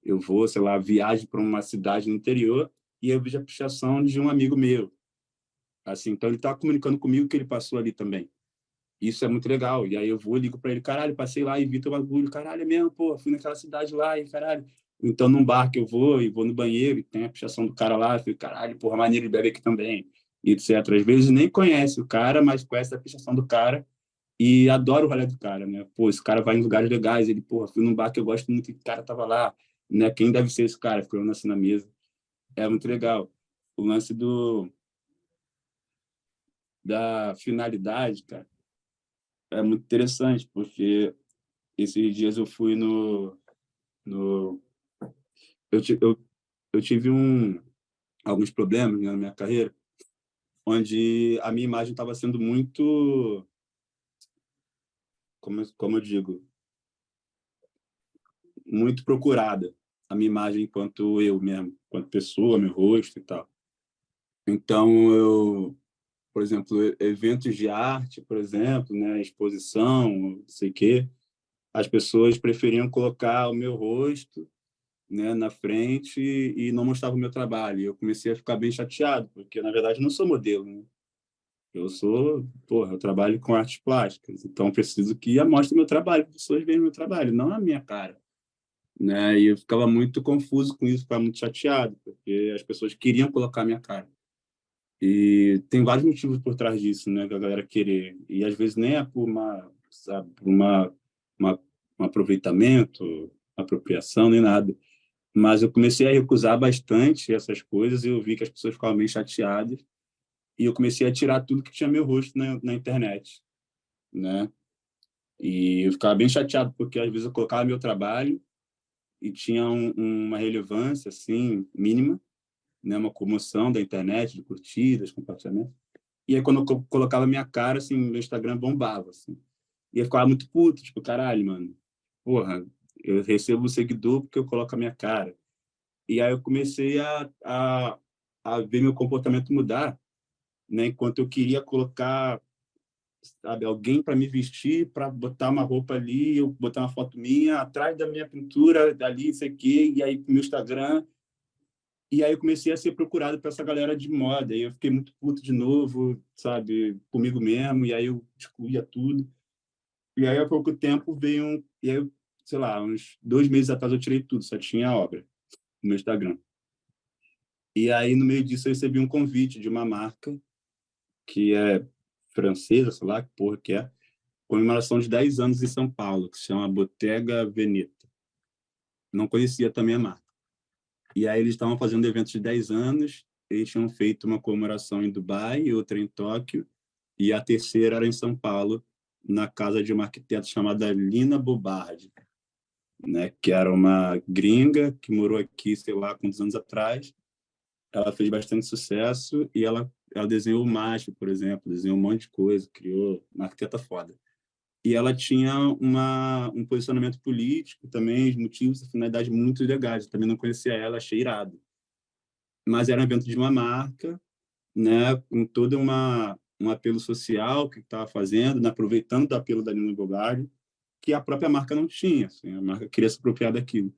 eu vou, sei lá, viajo para uma cidade no interior e eu vejo a pichação de um amigo meu. Assim, então ele está comunicando comigo que ele passou ali também. Isso é muito legal. E aí eu vou, ligo para ele, caralho, passei lá e vi teu bagulho, caralho, é mesmo, pô, fui naquela cidade lá e caralho. Então, num bar que eu vou e vou no banheiro e tem a pichação do cara lá, eu fico, caralho, porra, maneiro, ele bebe aqui também, etc. Às vezes nem conhece o cara, mas conhece a pichação do cara e adora o rolê do cara, né? Pô, esse cara vai em lugares legais, ele, porra, fui num bar que eu gosto muito e o cara tava lá, né? Quem deve ser esse cara? Ficou assim na mesa. É muito legal. O lance da finalidade, cara, é muito interessante, porque esses dias eu fui no eu tive alguns problemas, né, na minha carreira, onde a minha imagem estava sendo muito, como eu digo, muito procurada, a minha imagem enquanto eu mesmo, enquanto pessoa, meu rosto e tal. Então, por exemplo, eventos de arte, por exemplo, né, exposição, não sei o quê, as pessoas preferiam colocar o meu rosto, né, na frente e não mostrava o meu trabalho. Eu comecei a ficar bem chateado, porque, na verdade, eu não sou modelo, né? Eu trabalho com artes plásticas, então preciso que mostre meu trabalho, as pessoas vejam meu trabalho, não a minha cara, né? E eu ficava muito confuso com isso, ficava muito chateado, porque as pessoas queriam colocar a minha cara. E tem vários motivos por trás disso, né, da galera querer. E às vezes nem é por sabe, por uma, um aproveitamento, apropriação, nem nada. Mas eu comecei a recusar bastante essas coisas e eu vi que as pessoas ficavam bem chateadas. e eu comecei a tirar tudo que tinha meu rosto na internet, né? E eu ficava bem chateado, porque às vezes eu colocava meu trabalho e tinha uma relevância, assim, mínima, né? Uma comoção da internet, de curtidas, compartilhamentos. E aí, quando eu colocava minha cara, assim, meu Instagram bombava, assim. E eu ficava muito puto, tipo, caralho, mano, porra, eu recebo seguidor porque eu coloco a minha cara. E aí eu comecei a ver meu comportamento mudar, né? Enquanto eu queria colocar, sabe, alguém para me vestir, para botar uma roupa ali, eu botar uma foto minha atrás da minha pintura, dali, isso aqui, e aí pro meu Instagram. E aí eu comecei a ser procurado por essa galera de moda. E eu fiquei muito puto de novo, sabe, comigo mesmo. E aí eu excluía tudo. E aí há pouco tempo veio e aí, sei lá, uns 2 meses atrás eu tirei tudo, só tinha a obra no meu Instagram. E aí no meio disso eu recebi um convite de uma marca que é francesa, sei lá que porra que é, comemoração de 10 anos em São Paulo, que se chama Bottega Veneta. Não conhecia também a marca. E aí eles estavam fazendo eventos de 10 anos, eles tinham feito uma comemoração em Dubai, outra em Tóquio, e a terceira era em São Paulo, na casa de uma arquiteta chamada Lina Bobardi, né, que era uma gringa que morou aqui, sei lá, quantos anos atrás. Ela fez bastante sucesso e ela desenhou o Macho, por exemplo, desenhou um monte de coisa, criou uma arquiteta foda. E ela tinha um posicionamento político também, os motivos e finalidades muito legais. Eu também não conhecia ela, achei irado. Mas era um evento de uma marca, né, com todo um apelo social que estava fazendo, né, aproveitando do apelo da Nina Bogardi, que a própria marca não tinha. Assim, a marca queria se apropriar daquilo.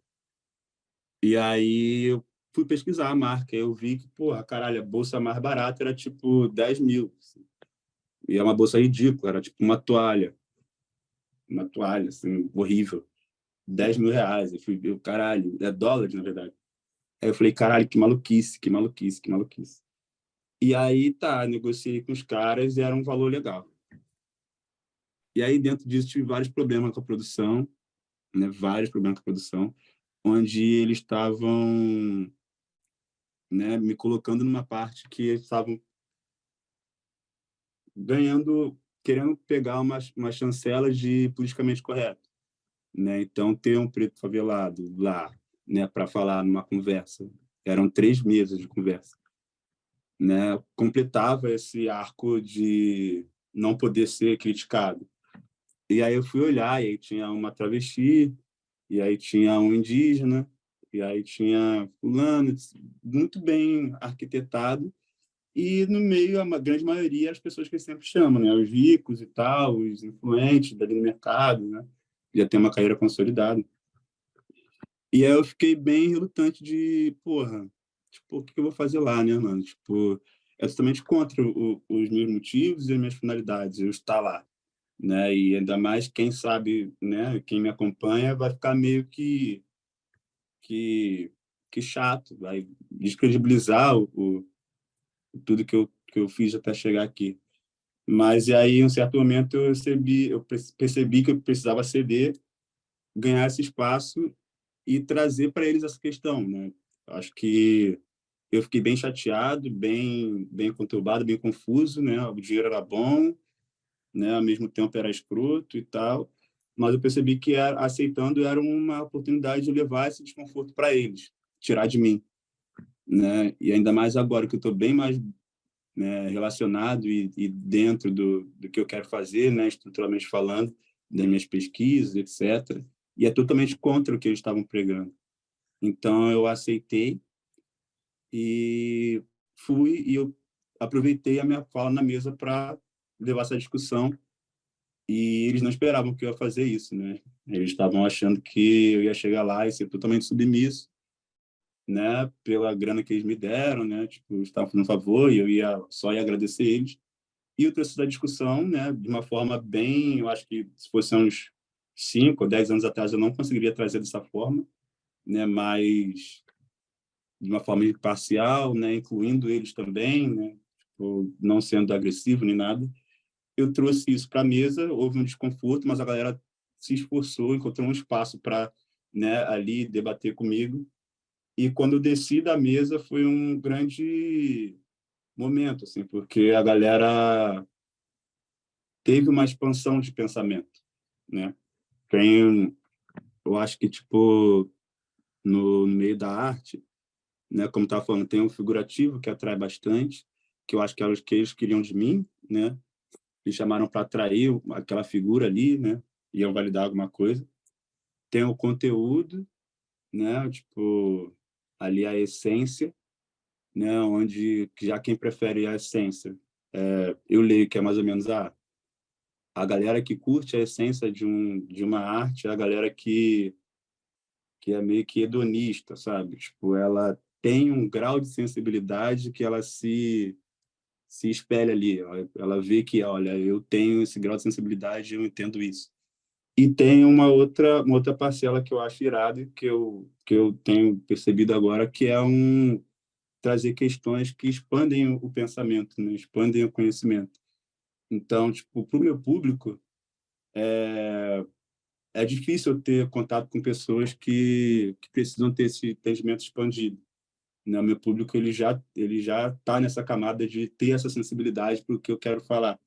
E aí eu fui pesquisar a marca, eu vi que, porra, caralho, a bolsa mais barata era tipo 10 mil. Assim. E é uma bolsa ridícula, era tipo uma toalha, assim, horrível. 10 mil reais. Eu fui ver, caralho, é dólares, na verdade. Aí eu falei, caralho, que maluquice, que maluquice, que maluquice. E aí, tá, negociei com os caras e era um valor legal. E aí, dentro disso, tive vários problemas com a produção, né? Vários problemas com a produção, onde eles estavam, né, me colocando numa parte que eles estavam ganhando, querendo pegar uma chancela de politicamente correto, né? Então, ter um preto favelado lá, né, para falar numa conversa, eram 3 meses de conversa, né? Completava esse arco de não poder ser criticado. E aí eu fui olhar, e aí tinha uma travesti, e aí tinha um indígena, e aí tinha fulano, muito bem arquitetado, e no meio, a grande maioria, as pessoas que eles sempre chamam, né? Os ricos e tal, os influentes dali no mercado, né? Já tem uma carreira consolidada. E aí eu fiquei bem relutante de, porra, tipo, o que eu vou fazer lá, né, mano? Tipo, é totalmente contra os meus motivos e as minhas finalidades, eu estar lá, né? E ainda mais quem sabe, né, quem me acompanha vai ficar meio que, que chato, vai descredibilizar tudo que eu fiz até chegar aqui. Mas e aí, em um certo momento, eu percebi que eu precisava ceder, ganhar esse espaço e trazer para eles essa questão, né? Acho que eu fiquei bem chateado, bem conturbado, bem confuso, né? O dinheiro era bom, né? Ao mesmo tempo era escroto e tal, mas eu percebi que aceitando era uma oportunidade de levar esse desconforto para eles, tirar de mim, né? E ainda mais agora que eu estou bem mais, né, relacionado e dentro do que eu quero fazer, né, estruturalmente falando, das minhas pesquisas, etc. E é totalmente contra o que eles estavam pregando. Então, eu aceitei e fui e eu aproveitei a minha fala na mesa para levar essa discussão e eles não esperavam que eu ia fazer isso, né? Eles estavam achando que eu ia chegar lá e ser totalmente submisso, né, pela grana que eles me deram, né? Tipo, eu estava fazendo um favor e eu só ia agradecer eles. E eu trouxe da discussão, né, de uma forma bem, eu acho que se fosse uns 5 ou 10 anos atrás eu não conseguiria trazer dessa forma, né, mas de uma forma imparcial, né, incluindo eles também, né, tipo, não sendo agressivo nem nada. Eu trouxe isso para a mesa, houve um desconforto, mas a galera se esforçou, encontrou um espaço para, né, ali debater comigo. E quando eu desci da mesa foi um grande momento, assim, porque a galera teve uma expansão de pensamento, né? Tem, eu acho que, tipo, no meio da arte, né, como estava falando, tem um figurativo que atrai bastante, que eu acho que era o que eles queriam de mim, né? Me chamaram para atrair aquela figura ali, né? Iam validar alguma coisa. Tem o conteúdo, né? Tipo, ali a essência, né? Onde já quem prefere a essência, eu leio que é mais ou menos a galera que curte a essência de uma arte, é a galera que é meio que hedonista, sabe? Tipo, ela tem um grau de sensibilidade que ela se espelha ali. Ela vê que, olha, eu tenho esse grau de sensibilidade, eu entendo isso. E tem uma outra parcela que eu acho irado e que eu tenho percebido agora, que é trazer questões que expandem o pensamento, né? Expandem o conhecimento. Então, tipo, para o meu público, é difícil eu ter contato com pessoas que precisam ter esse entendimento expandido, né? O meu público ele já está nessa camada de ter essa sensibilidade para o que eu quero falar.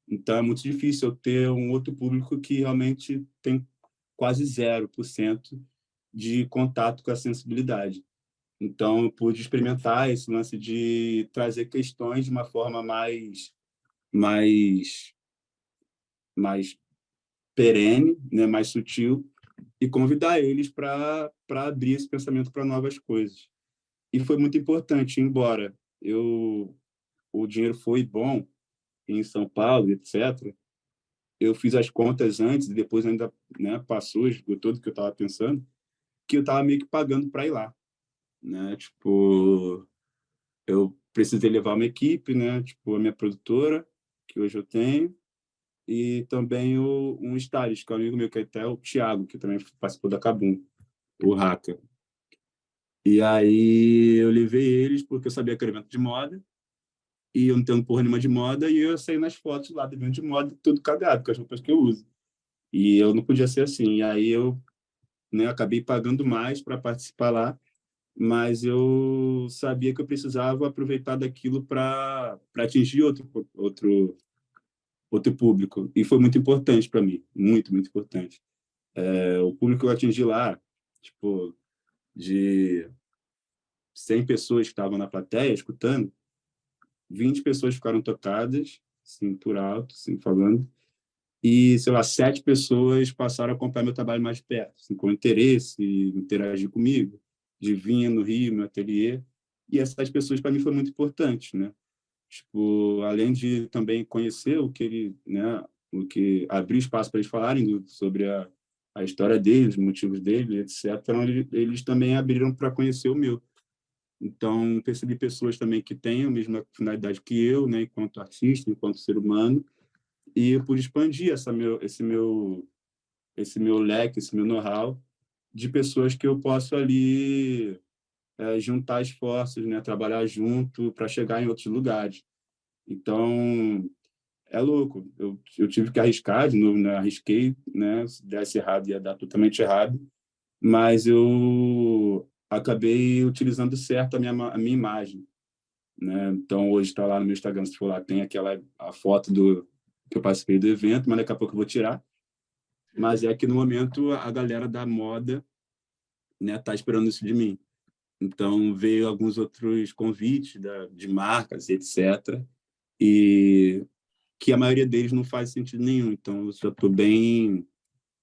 Então, é muito difícil eu ter um outro público que realmente tem quase 0% de contato com a sensibilidade. Então, eu pude experimentar esse lance de trazer questões de uma forma mais, mais perene, né, mais sutil, e convidar eles para abrir esse pensamento para novas coisas. E foi muito importante, embora o dinheiro foi bom em São Paulo, etc., eu fiz as contas antes e depois ainda, né, passou, esgotou do que eu estava pensando, que eu estava meio que pagando para ir lá, né? Tipo, eu precisei levar uma equipe, né? Tipo, a minha produtora, que hoje eu tenho, e também um stylist, que é um amigo meu, que é até o Thiago, que também participou da Kabum, o hacker. E aí eu levei eles porque eu sabia que era evento de moda, e eu não tenho porra nenhuma de moda, e eu saí nas fotos lá do evento de moda, tudo cagado, com as roupas que eu uso. E eu não podia ser assim. E aí eu, né, acabei pagando mais para participar lá, mas eu sabia que eu precisava aproveitar daquilo para atingir outro público. E foi muito importante para mim, muito, muito importante. O público que eu atingi lá, tipo, de 100 pessoas que estavam na plateia escutando, 20 pessoas ficaram tocadas, assim, por alto, assim, falando, e, sei lá, 7 pessoas passaram a acompanhar meu trabalho mais de perto, assim, com interesse, interagir comigo, de vir no Rio, meu ateliê. E essas pessoas, para mim, foi muito importante, né? Tipo, além de também conhecer o que ele, né, o que abrir espaço para eles falarem sobre a história deles, os motivos deles, etc. Eles também abriram para conhecer o meu. Então, percebi pessoas também que têm a mesma finalidade que eu, né, enquanto artista, enquanto ser humano, e eu pude expandir esse meu leque, esse meu know-how de pessoas que eu posso ali juntar esforços, né, trabalhar junto para chegar em outros lugares. Então, é louco. Eu tive que arriscar de novo, né? Arrisquei, né? Se desse errado, ia dar totalmente errado. Mas eu acabei utilizando certo a minha imagem, né? Então, hoje está lá no meu Instagram, se for lá, tem a foto que eu participei do evento, mas daqui a pouco eu vou tirar. Mas é que no momento a galera da moda, né, tá esperando isso de mim. Então, veio alguns outros convites de marcas, etc. E que a maioria deles não faz sentido nenhum. Então, eu já estou bem...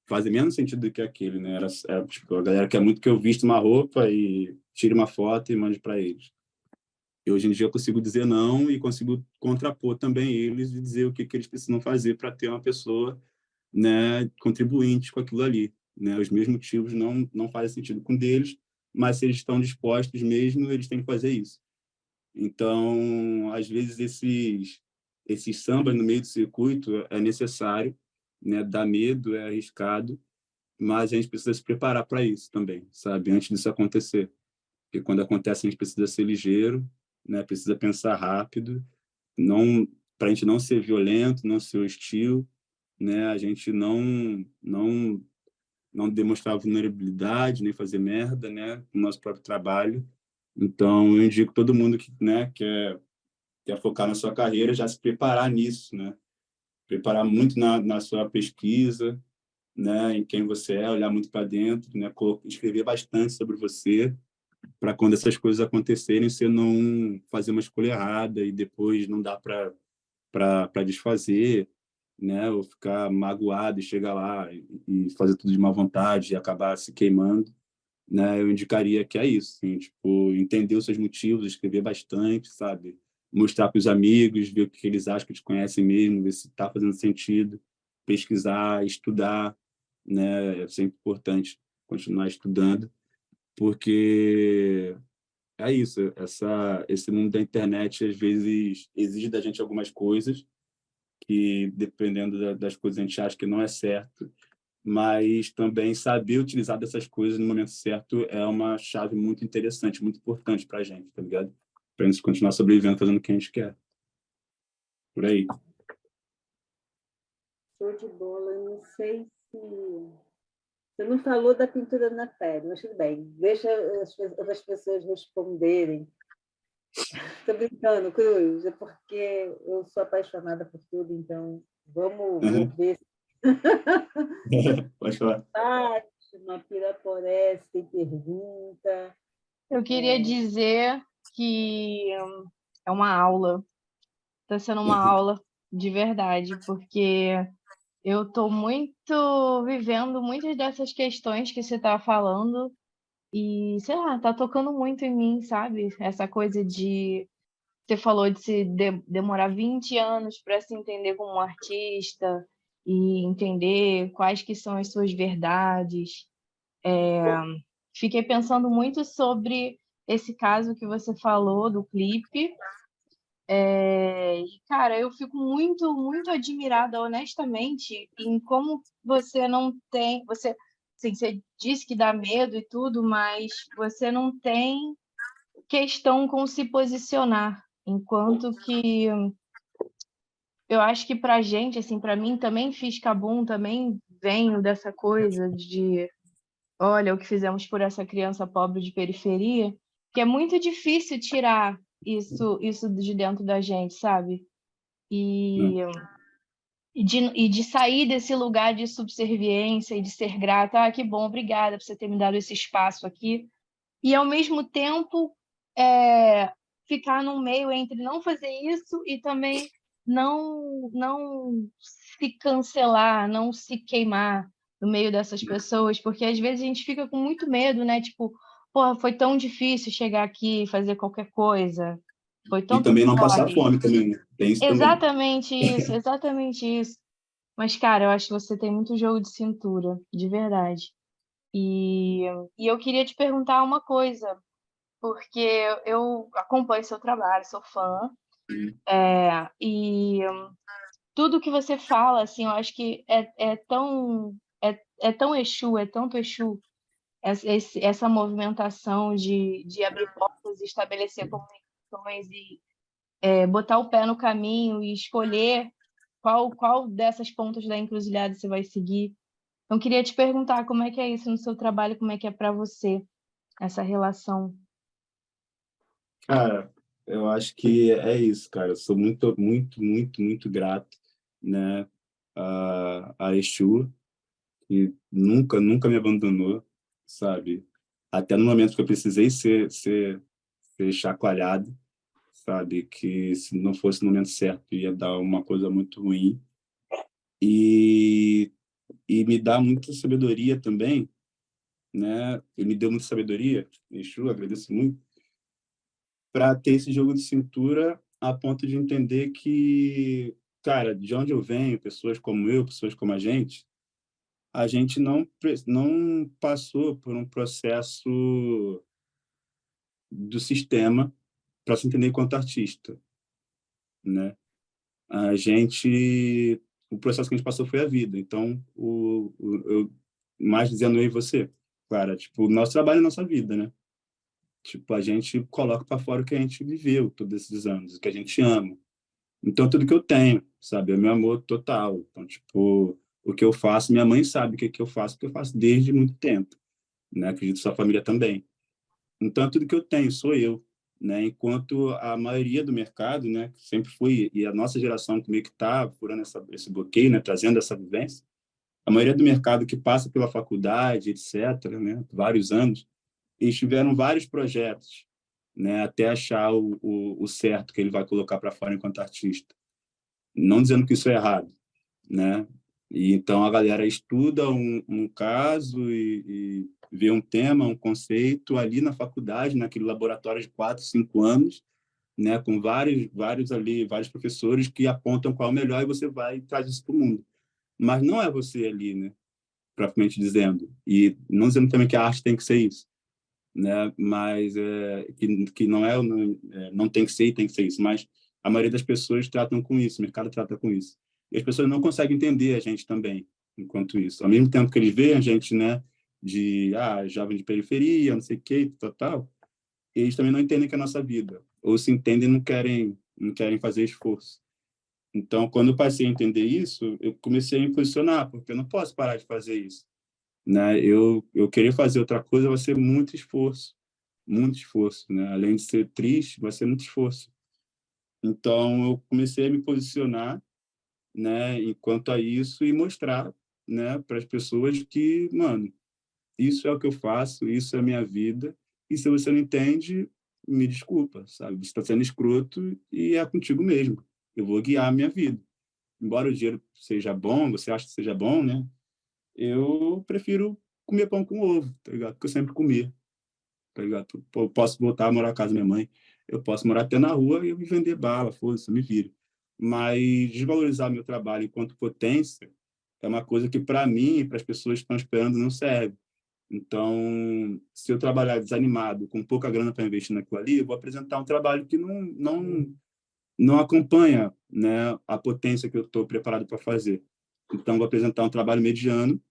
Faz menos sentido do que aquele, né? Tipo, a galera quer muito que eu vista uma roupa e tire uma foto e mande para eles. E hoje em dia eu consigo dizer não e consigo contrapor também eles e dizer o que eles precisam fazer para ter uma pessoa, né, contribuinte com aquilo ali, né? Os meus motivos não fazem sentido com deles, mas se eles estão dispostos mesmo, eles têm que fazer isso. Então, às vezes esses sambas no meio do circuito é necessário, né? Dá medo, é arriscado, mas a gente precisa se preparar para isso também, sabe? Antes disso acontecer. Porque quando acontece a gente precisa ser ligeiro, né? Precisa pensar rápido, não para a gente não ser violento, não ser hostil, né? A gente não demonstrar vulnerabilidade, nem fazer merda, né? No nosso próprio trabalho. Então, eu indico todo mundo que, né, quer quer focar na sua carreira, já se preparar nisso, né? Preparar muito na sua pesquisa, né? Em quem você é, olhar muito para dentro, né? Escrever bastante sobre você, para quando essas coisas acontecerem, você não fazer uma escolha errada e depois não dá para desfazer, né? Ou ficar magoado e chegar lá e fazer tudo de má vontade e acabar se queimando, né? Eu indicaria que é isso, assim, tipo, entender os seus motivos, escrever bastante, sabe? Mostrar para os amigos, ver o que eles acham que te conhecem mesmo, ver se está fazendo sentido, pesquisar, estudar, né? É sempre importante continuar estudando, porque é isso, esse mundo da internet às vezes exige da gente algumas coisas que, dependendo das coisas, a gente acha que não é certo, mas também saber utilizar dessas coisas no momento certo é uma chave muito interessante, muito importante para a gente, tá ligado? Para a gente continuar sobrevivendo, fazendo o que a gente quer. Por aí. Show de bola. Eu não sei se... Você não falou da pintura na pele, mas tudo bem. Deixa outras pessoas responderem. Estou brincando, Cruz, é porque eu sou apaixonada por tudo, então vamos Uhum. ver. Pode falar. Fátima, Piraporé, tem pergunta. Eu queria dizer que é uma aula, está sendo uma aula de verdade, porque eu estou muito vivendo muitas dessas questões que você está falando e, sei lá, tá tocando muito em mim, sabe? Essa coisa de... Você falou de demorar 20 anos para se entender como um artista e entender quais que são as suas verdades. Fiquei pensando muito sobre esse caso que você falou do clipe. Cara, eu fico muito, muito admirada, honestamente, em como você não tem... Assim, você disse que dá medo e tudo, mas você não tem questão com se posicionar. Enquanto que eu acho que pra gente, assim, pra mim também fiz Cabum, também venho dessa coisa de, olha, o que fizemos por essa criança pobre de periferia, que é muito difícil tirar isso de dentro da gente, sabe? E, e de sair desse lugar de subserviência e de ser grata. Ah, que bom, obrigada por você ter me dado esse espaço aqui. E, ao mesmo tempo, ficar no meio entre não fazer isso e também não se cancelar, não se queimar no meio dessas pessoas, porque às vezes a gente fica com muito medo, né? Tipo, porra, foi tão difícil chegar aqui e fazer qualquer coisa, foi E tanto também não passar corre. fome também, né? Tem isso também. Exatamente isso, exatamente isso. Mas, cara, eu acho que você tem muito jogo de cintura, de verdade. E, e eu queria te perguntar uma coisa, porque eu acompanho seu trabalho, sou fã, e tudo que você fala, assim, eu acho que é tão Exu, é tanto Exu, essa movimentação de abrir portas e estabelecer comunicações e botar o pé no caminho e escolher qual dessas pontas da encruzilhada você vai seguir. Então, queria te perguntar como é que é isso no seu trabalho, como é que é para você, essa relação. Cara, eu acho que é isso, cara. Eu sou muito, muito, muito, muito grato, né, a Exu, que nunca, nunca me abandonou, sabe? Até no momento que eu precisei ser chacoalhado, sabe? Que se não fosse no momento certo ia dar uma coisa muito ruim. E, e me dá muita sabedoria também, né? Ele me deu muita sabedoria, Exu, agradeço muito, para ter esse jogo de cintura a ponto de entender que, cara, de onde eu venho, pessoas como eu, pessoas como a gente não passou por um processo do sistema para se entender enquanto artista, né? A gente, o processo que a gente passou foi a vida. Então, eu mais dizendo eu e você, cara, tipo, o nosso trabalho é a nossa vida, né? Tipo, a gente coloca para fora o que a gente viveu todos esses anos, o que a gente ama. Então, tudo que eu tenho, sabe, é meu amor total. Então, tipo, o que eu faço, minha mãe sabe o que eu faço, porque eu faço desde muito tempo, né? Acredito que sua família também. Então, tudo que eu tenho sou eu, né? Enquanto a maioria do mercado, né, sempre foi, e a nossa geração que meio que está furando esse bloqueio, né, trazendo essa vivência, a maioria do mercado que passa pela faculdade, etc., né, vários anos, eles tiveram vários projetos, né, até achar o certo que ele vai colocar para fora enquanto artista. Não dizendo que isso é errado, né? E então a galera estuda um caso e vê um tema, um conceito ali na faculdade, naquele laboratório de 4, 5 anos, né, com vários professores que apontam qual é o melhor e você vai e traz isso para o mundo. Mas não é você ali, né, propriamente dizendo. E não dizendo também que a arte tem que ser isso, né, mas que não tem que ser e tem que ser isso, mas a maioria das pessoas tratam com isso, o mercado trata com isso. E as pessoas não conseguem entender a gente também, enquanto isso. Ao mesmo tempo que eles veem a gente, né, jovem de periferia, não sei o quê, tal, eles também não entendem que é a nossa vida. Ou se entendem, não querem fazer esforço. Então, quando eu passei a entender isso, eu comecei a me posicionar, porque eu não posso parar de fazer isso, né? Eu querer fazer outra coisa vai ser muito esforço, né? Além de ser triste, vai ser muito esforço. Então, eu comecei a me posicionar, né, enquanto a isso e mostrar, né, para as pessoas que, mano, isso é o que eu faço, isso é a minha vida, e se você não entende, me desculpa, sabe? Você está sendo escroto e é contigo mesmo. Eu vou guiar a minha vida. Embora o dinheiro seja bom, você acha que seja bom, né? Eu prefiro comer pão com ovo, tá ligado? Porque eu sempre comia, tá ligado? Eu posso voltar a morar na casa da minha mãe, eu posso morar até na rua e eu me vender bala, foda-se, eu me viro. Mas desvalorizar meu trabalho enquanto potência é uma coisa que, para mim e para as pessoas que estão esperando, não serve. Então, se eu trabalhar desanimado, com pouca grana para investir naquilo ali, eu vou apresentar um trabalho que não acompanha, né, a potência que eu estou preparado para fazer. Então, vou apresentar um trabalho mediano,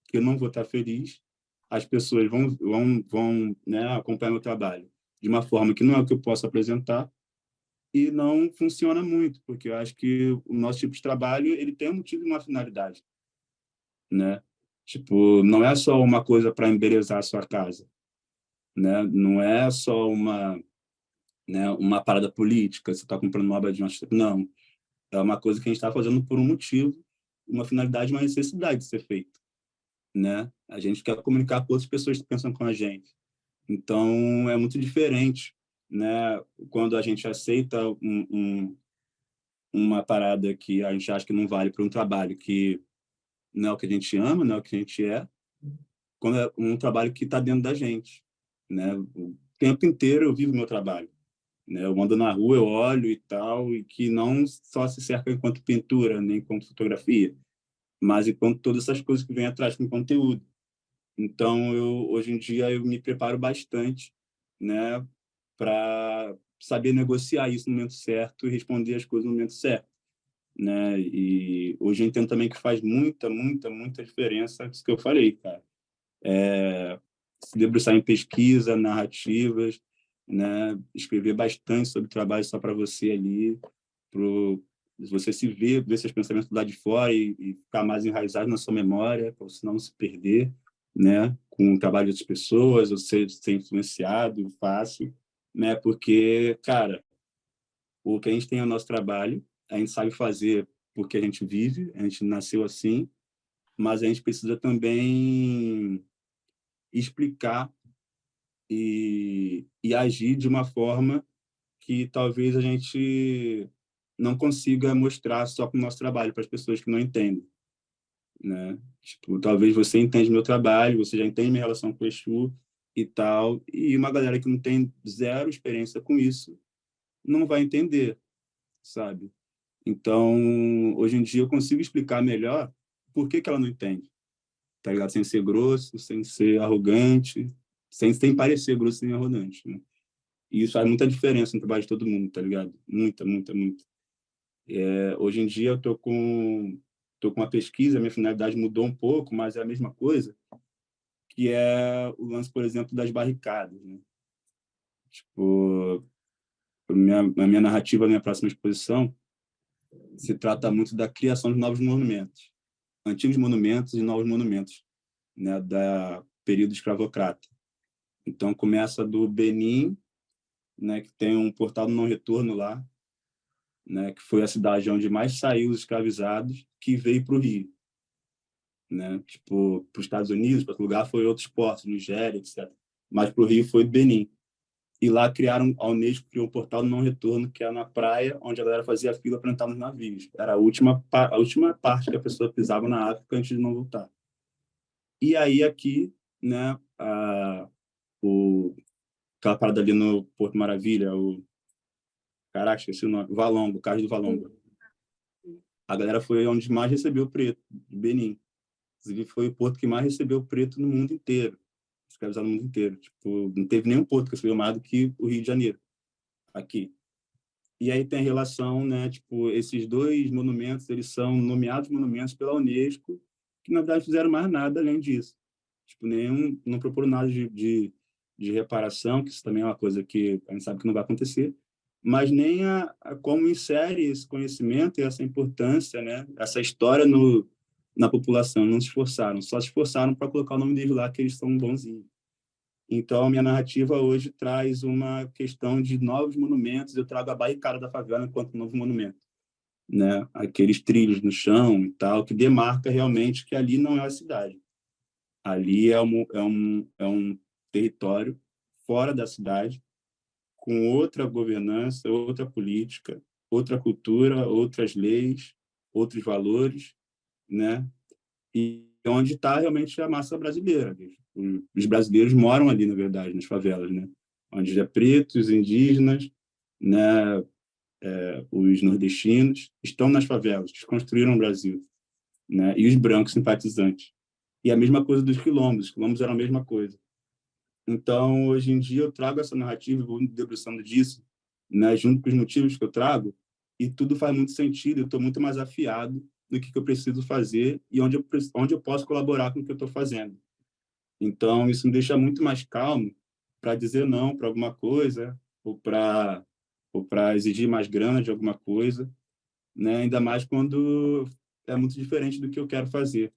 que eu não vou estar feliz. As pessoas vão, né, acompanhar meu trabalho de uma forma que não é o que eu posso apresentar e não funciona muito, porque eu acho que o nosso tipo de trabalho ele tem um motivo e uma finalidade, né? Tipo, não é só uma coisa para embelezar a sua casa, né? Não é só uma parada política, você está comprando uma obra de uma... Não, é uma coisa que a gente está fazendo por um motivo, uma finalidade, uma necessidade de ser feito, né? A gente quer comunicar com outras pessoas que pensam com a gente. Então, é muito diferente, né? Quando a gente aceita uma parada que a gente acha que não vale para um trabalho que não é o que a gente ama, não é o que a gente é, quando é um trabalho que está dentro da gente, né? O tempo inteiro eu vivo meu trabalho, né? Eu ando na rua, eu olho e tal, e que não só se cerca enquanto pintura, nem enquanto fotografia, mas enquanto todas essas coisas que vêm atrás com conteúdo. Então, hoje em dia, eu me preparo bastante, né, para saber negociar isso no momento certo e responder as coisas no momento certo, né? E hoje eu entendo também que faz muita, muita, muita diferença isso que eu falei, cara. Se debruçar em pesquisa, narrativas, né? Escrever bastante sobre trabalho só para você ali, pro você se ver seus pensamentos lá de fora e ficar mais enraizado na sua memória, para você não se perder, né? Com o trabalho de outras pessoas, ou ser influenciado fácil, né? Porque, cara, o que a gente tem é o nosso trabalho, a gente sabe fazer porque a gente vive, a gente nasceu assim, mas a gente precisa também explicar e agir de uma forma que talvez a gente não consiga mostrar só com o nosso trabalho para as pessoas que não entendem, né? Tipo, talvez você entende meu trabalho, você já entende minha relação com o Exu e tal, e uma galera que não tem zero experiência com isso não vai entender, sabe? Então, hoje em dia eu consigo explicar melhor por que ela não entende, tá ligado? Sem ser grosso, sem ser arrogante, sem parecer grosso nem arrogante, né? E isso faz muita diferença no trabalho de todo mundo, tá ligado? Muita, muita, muita. Hoje em dia eu tô com uma pesquisa, minha finalidade mudou um pouco, mas é a mesma coisa, que é o lance, por exemplo, das barricadas, né? Tipo, a minha narrativa, a minha próxima exposição se trata muito da criação de novos monumentos, antigos monumentos e novos monumentos, né, da período escravocrata. Então começa do Benin né, que tem um portal do não retorno lá, né, que foi a cidade onde mais saiu os escravizados, que veio para o Rio, né? Tipo, para os Estados Unidos, para outro lugar foi outros portos, Nigéria, etc. Mas para o Rio foi Benin. E lá criaram, a Unesco criou um portal do não retorno, que é na praia, onde a galera fazia fila para entrar nos navios. Era a última parte que a pessoa pisava na África antes de não voltar. E aí aqui, né, aquela parada ali no Porto Maravilha, caraca, esqueci o nome, Valongo, o Cais do Valongo. A galera foi onde mais recebeu preto, de Benin. Inclusive, foi o porto que mais recebeu preto no mundo inteiro, escravizado no mundo inteiro. Tipo, não teve nenhum porto que recebeu mais do que o Rio de Janeiro, aqui. E aí tem a relação, né? Tipo, esses dois monumentos, eles são nomeados monumentos pela Unesco, que na verdade fizeram mais nada além disso. Tipo, não proporam nada de reparação, que isso também é uma coisa que a gente sabe que não vai acontecer, mas nem como insere esse conhecimento e essa importância, né? Essa história na população. Não se esforçaram, só se esforçaram para colocar o nome deles lá, que eles são bonzinhos. Então, a minha narrativa hoje traz uma questão de novos monumentos. Eu trago a barricada da favela enquanto novo monumento, né? Aqueles trilhos no chão e tal, que demarca realmente que ali não é a cidade. Ali é um território fora da cidade, com outra governança, outra política, outra cultura, outras leis, outros valores, né? E onde está realmente a massa brasileira. Os brasileiros moram ali, na verdade, nas favelas, né? Onde é pretos, indígenas, né? Os nordestinos estão nas favelas, desconstruíram o Brasil, né? E os brancos simpatizantes. E a mesma coisa dos quilombos. Os quilombos eram a mesma coisa. Então, hoje em dia, eu trago essa narrativa, vou me debruçando disso, né? Junto com os motivos que eu trago, e tudo faz muito sentido. Eu estou muito mais afiado do que eu preciso fazer e onde eu posso colaborar com o que eu estou fazendo. Então, isso me deixa muito mais calmo para dizer não para alguma coisa ou para exigir mais grana de alguma coisa, né? Ainda mais quando é muito diferente do que eu quero fazer,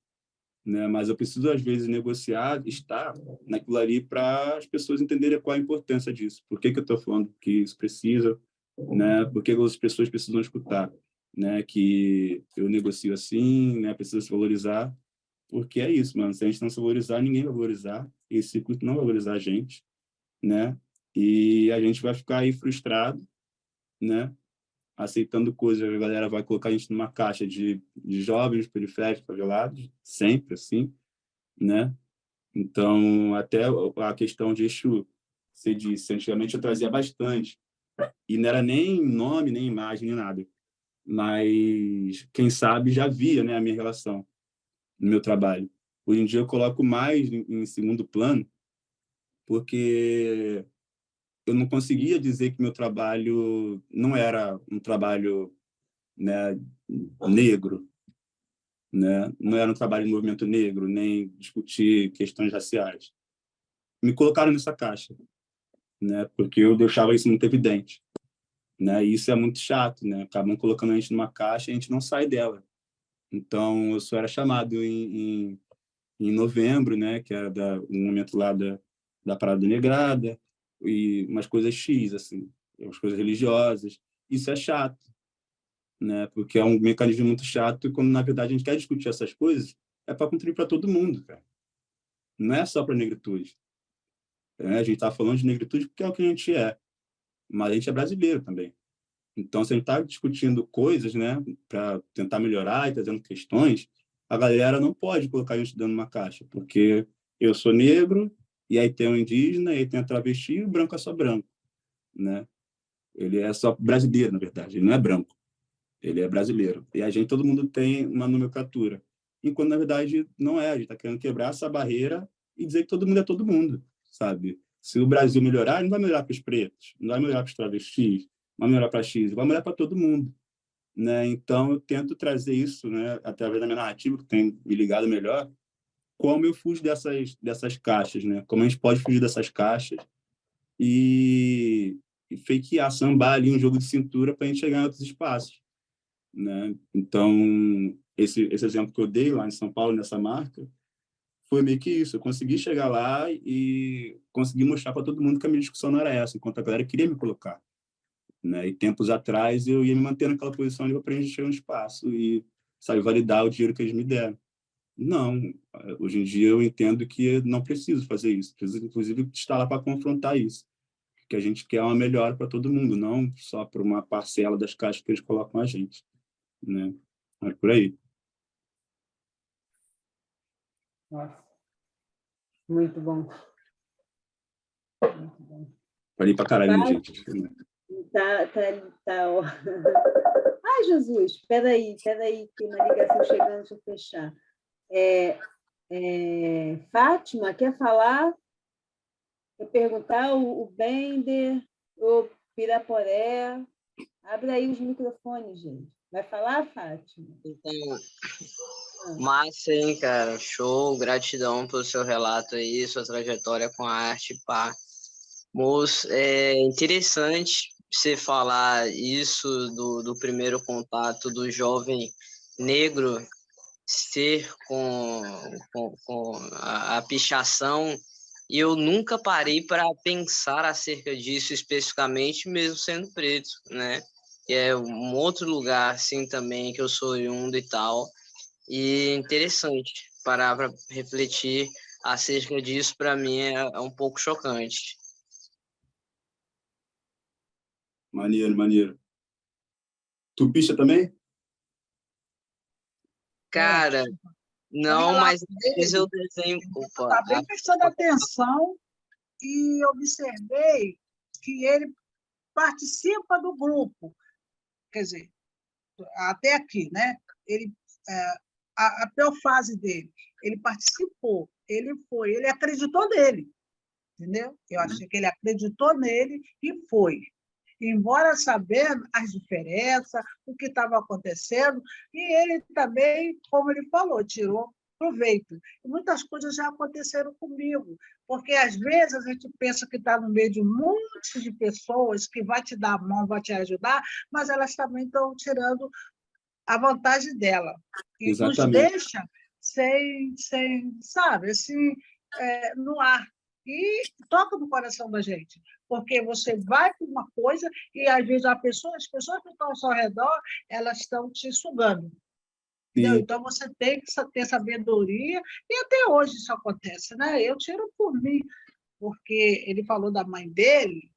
né? Mas eu preciso, às vezes, negociar, estar naquilo ali para as pessoas entenderem qual a importância disso. Por que eu estou falando que isso precisa, né? Por que as pessoas precisam escutar, né? Que eu negocio assim, né? Precisa se valorizar, porque é isso, mano. Se a gente não se valorizar, ninguém vai valorizar. Esse circuito não vai valorizar a gente, né? E a gente vai ficar aí frustrado, né? Aceitando coisas, a galera vai colocar a gente numa caixa de jovens periféricos, favelados, sempre assim, né? Então, até a questão de Exu, você disse, antigamente eu trazia bastante, e não era nem nome, nem imagem, nem nada, mas quem sabe já via, né, a minha relação no meu trabalho. Hoje em dia eu coloco mais em segundo plano, porque eu não conseguia dizer que meu trabalho não era um trabalho, né, negro, né? Não era um trabalho de movimento negro, nem discutir questões raciais. Me colocaram nessa caixa, né? Porque eu deixava isso muito evidente, né? E isso é muito chato, né? Acabam colocando a gente numa caixa e a gente não sai dela. Então, eu só era chamado em novembro, né? Que era um momento lá da Parada Negrada, e umas coisas X, assim, umas coisas religiosas. Isso é chato, né? Porque é um mecanismo muito chato, quando na verdade a gente quer discutir essas coisas, é para contribuir para todo mundo, cara. Não é só para negritude. Né? A gente está falando de negritude porque é o que a gente é, mas a gente é brasileiro também. Então, se a gente está discutindo coisas, né, para tentar melhorar e trazendo questões, a galera não pode colocar a gente dentro de uma caixa, porque eu sou negro, e aí tem o indígena, e aí tem a travesti, e o branco é só branco, né? Ele é só brasileiro, na verdade, ele não é branco. Ele é brasileiro. E a gente, todo mundo tem uma nomenclatura. Enquanto, na verdade, não é. A gente está querendo quebrar essa barreira e dizer que todo mundo é todo mundo, sabe? Se o Brasil melhorar, ele não vai melhorar para os pretos, não vai melhorar para os travestis, não vai melhorar para X, vai melhorar para todo mundo, né? Então, eu tento trazer isso, né, através da minha narrativa, que tem me ligado melhor, como eu fujo dessas caixas, né? Como a gente pode fugir dessas caixas e fakear, sambar ali um jogo de cintura para a gente chegar em outros espaços, né? Então, esse exemplo que eu dei lá em São Paulo, nessa marca, foi meio que isso. Eu consegui chegar lá e consegui mostrar para todo mundo que a minha discussão não era essa, enquanto a galera queria me colocar, né? E tempos atrás eu ia me manter naquela posição ali para preencher um espaço e, sabe, validar o dinheiro que eles me deram. Não, hoje em dia eu entendo que não preciso fazer isso. Preciso, inclusive, estar lá para confrontar isso. Que a gente quer uma melhora para todo mundo, não só para uma parcela das caixas que eles colocam a gente, né? É por aí. Nossa, muito bom. Muito bom. Falei para caralho, né, gente? Tá. Ai, Jesus, espera aí, tem uma ligação chegando, deixa eu fechar. Fátima, quer falar? Quer perguntar? O Bender, o Piraporé. Abre aí os microfones, gente. Vai falar, Fátima? Então, massa, hein, cara? Show, gratidão pelo seu relato aí, sua trajetória com a arte, pá. Moço, é interessante você falar isso do primeiro contato do jovem negro ser com a pichação, e eu nunca parei para pensar acerca disso especificamente, mesmo sendo preto, né? Que é um outro lugar, assim, também, que eu sou oriundo e tal, e interessante parar para refletir acerca disso, para mim é um pouco chocante. Maneiro, maneiro. Tu picha também? Cara, não, mas eu desenho... Opa, Está bem prestando atenção e observei que ele participa do grupo, quer dizer, até aqui, né? Ele, a pior fase dele, ele participou, ele foi, ele acreditou nele, entendeu? Eu achei que ele acreditou nele e foi. Embora sabendo as diferenças, o que estava acontecendo, e ele também, como ele falou, tirou proveito. E muitas coisas já aconteceram comigo, porque às vezes a gente pensa que está no meio de um monte de pessoas que vai te dar a mão, vai te ajudar, mas elas também estão tirando a vantagem dela. E nos Exatamente. deixa sem sabe, assim, no ar. E toca no coração da gente, porque você vai para uma coisa e, às vezes, as pessoas que estão ao seu redor, elas estão te sugando. Entendeu? Então, você tem que ter sabedoria, e até hoje isso acontece, né? Eu tiro por mim, porque ele falou da mãe dele,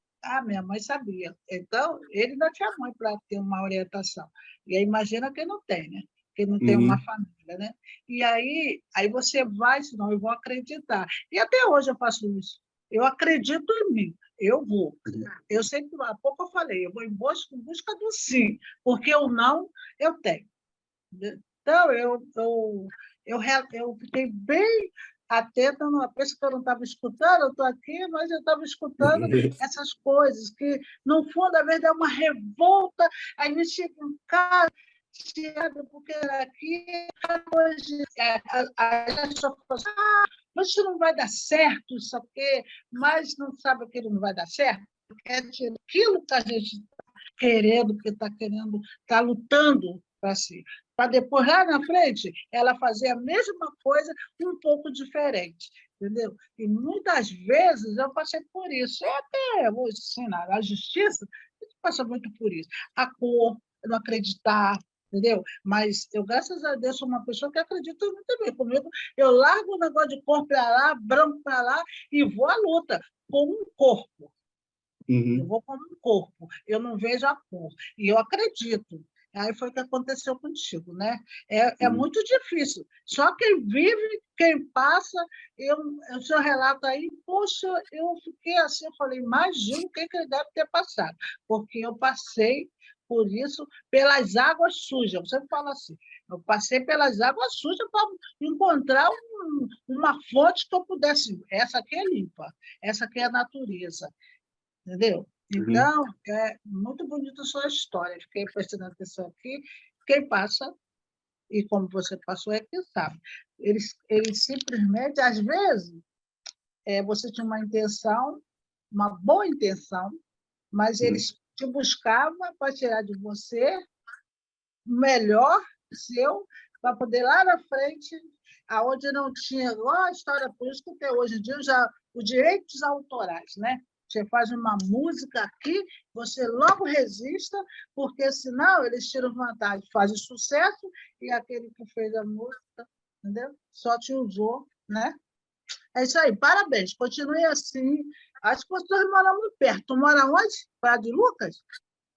minha mãe sabia. Então, ele não tinha mãe para ter uma orientação. E aí, imagina quem não tem, né? Quem não tem uma família, né? E aí você vai, senão eu vou acreditar. E até hoje eu faço isso. Eu acredito em mim, eu vou. Eu sempre, há pouco eu falei, eu vou em busca do sim, porque o não eu tenho. Então, eu fiquei bem atenta, penso que eu não estava escutando, eu estou aqui, mas eu estava escutando essas coisas, que, no fundo, às vezes é uma revolta, a gente chega em casa, porque aqui, hoje, a gente só fala assim, mas isso não vai dar certo, isso aqui, mas não sabe que não vai dar certo, porque é aquilo que a gente está querendo, que está querendo, está lutando para si, para depois, lá na frente, ela fazer a mesma coisa um pouco diferente, entendeu? E muitas vezes eu passei por isso, e até vou ensinar, a justiça, a gente passa muito por isso, a cor, não acreditar, entendeu? Mas eu, graças a Deus, sou uma pessoa que acredita muito bem comigo, eu largo o negócio de cor para lá, branco para lá, e vou à luta com um corpo. Eu vou como um corpo, eu não vejo a cor, e eu acredito. Aí foi o que aconteceu contigo, né? É muito difícil. Só quem vive, quem passa, o seu relato aí, poxa, eu fiquei assim, eu falei, imagino o que ele deve ter passado, porque eu passei por isso, pelas águas sujas. Você fala assim, eu passei pelas águas sujas para encontrar uma fonte que eu pudesse. Essa aqui é limpa, essa aqui é a natureza. Entendeu? Então, é muito bonita a sua história. Fiquei prestando atenção aqui. Quem passa, e como você passou, é quem sabe. Eles simplesmente, às vezes, você tinha uma intenção, uma boa intenção, mas eles te buscavam para tirar de você o melhor seu, para poder lá na frente, aonde não tinha, igual a história política, que hoje em dia já os direitos autorais, né? Você faz uma música aqui, você logo resista, porque senão eles tiram vantagem, fazem sucesso, e aquele que fez a música, entendeu? Só te usou, né? É isso aí, parabéns, continue assim. Acho que vocês moram muito perto. Tu mora onde? Praia de Lucas?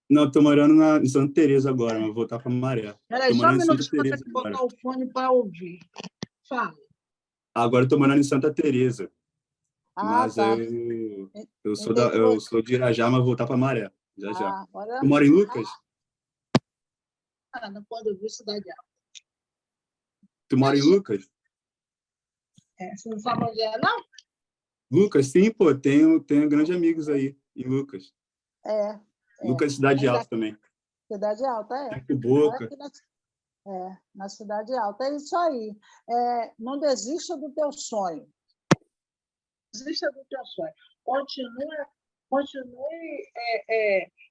Não, estou morando em Santa Teresa agora, mas vou voltar para Maré. Espera aí, Estou só um morando em minuto Santa que eu vou ter Teresa que agora. botar o fone para ouvir. Fala. Agora estou morando em Santa Teresa, Ah, mas tá. Entendi. eu sou de Irajá, mas vou voltar para Maré, já já. Agora, Tu mora em Lucas? não pode ouvir Cidade Alta. Tu mora em Lucas? Você não sabe onde é, não? Lucas, sim, pô, tenho grandes amigos aí em Lucas. É. Lucas, Cidade Alta também. Cidade Alta, é. Tempo Boca. Na Cidade Alta. É isso aí. Não desista do teu sonho. Desista do teu sonho. Continue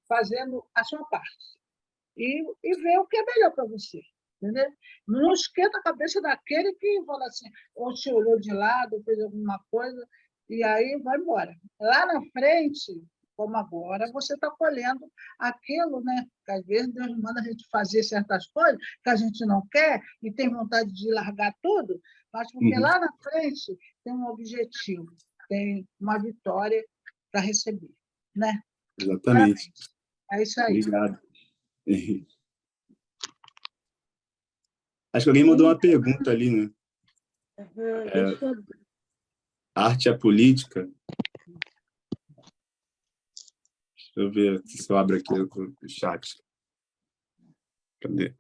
fazendo a sua parte. E ver o que é melhor para você. Entendeu? Não esquenta a cabeça daquele que fala assim, ou te olhou de lado, ou fez alguma coisa, e aí vai embora. Lá na frente, como agora, você está colhendo aquilo, né? Que às vezes Deus manda a gente fazer certas coisas que a gente não quer e tem vontade de largar tudo, mas porque lá na frente tem um objetivo, tem uma vitória para receber, né? Exatamente. É isso aí. Obrigado. Acho que alguém mandou uma pergunta ali, né? Arte é política? Deixa eu ver se eu abro aqui o chat. Cadê?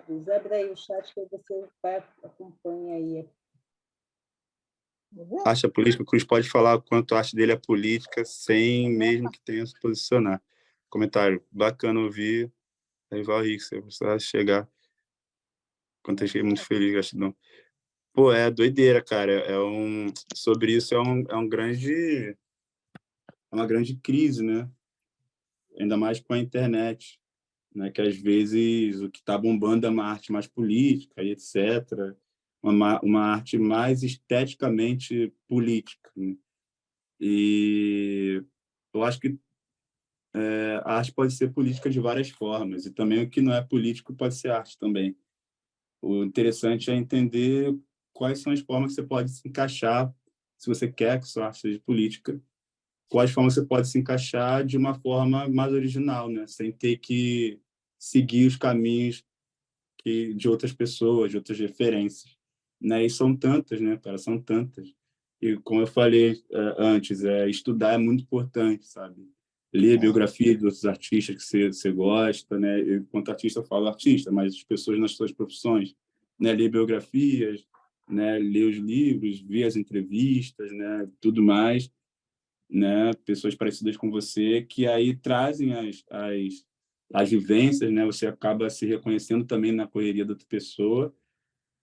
Cris, abre aí o chat que você vai acompanha aí. Arte é política? O Cruz pode falar o quanto a arte dele é política sem mesmo que tenha se posicionar. Comentário. Bacana ouvir. Rival Rick, você vai chegar. Quanto eu fiquei muito feliz, gratidão. Pô, é doideira, cara. Sobre isso é uma grande crise, né? Ainda mais com a internet, né? Que às vezes o que está bombando é uma arte mais política e etc. Uma arte mais esteticamente política, né? E eu acho que a arte pode ser política de várias formas, e também o que não é político pode ser arte também. O interessante é entender quais são as formas que você pode se encaixar, se você quer que sua arte seja política, quais formas você pode se encaixar de uma forma mais original, né? Sem ter que seguir os caminhos de outras pessoas, de outras referências. Né? E são tantas, né, cara? São tantas. E como eu falei antes, estudar é muito importante, sabe? Ler biografia de outros artistas que você gosta, né? Eu, enquanto artista, eu falo artista, mas as pessoas nas suas profissões, né? Ler biografias, né? Ler os livros, ver as entrevistas, né? Tudo mais, né? Pessoas parecidas com você que aí trazem as vivências, né? Você acaba se reconhecendo também na correria da outra pessoa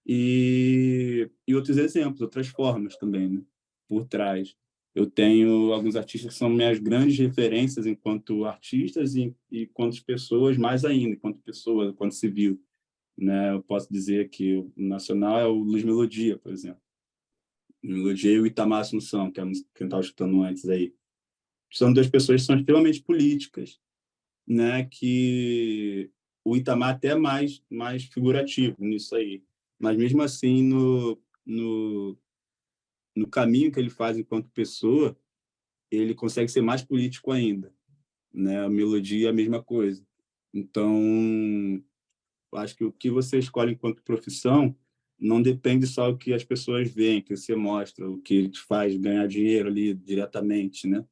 e outros exemplos, outras formas também, né? Por trás. Eu tenho alguns artistas que são minhas grandes referências enquanto artistas e enquanto pessoas, mais ainda, enquanto pessoa, enquanto civil. Né? Eu posso dizer que o nacional é o Luiz Melodia, por exemplo. Melodia e o Itamar Assunção, que é a música que eu estava escutando antes aí. São duas pessoas que são extremamente políticas, né? Que o Itamar até é mais figurativo nisso aí. Mas, mesmo assim, no caminho que ele faz enquanto pessoa, ele consegue ser mais político ainda, né? A melodia é a mesma coisa. Então, eu acho que o que você escolhe enquanto profissão não depende só do que as pessoas veem, que você mostra, o que te faz ganhar dinheiro ali diretamente, né?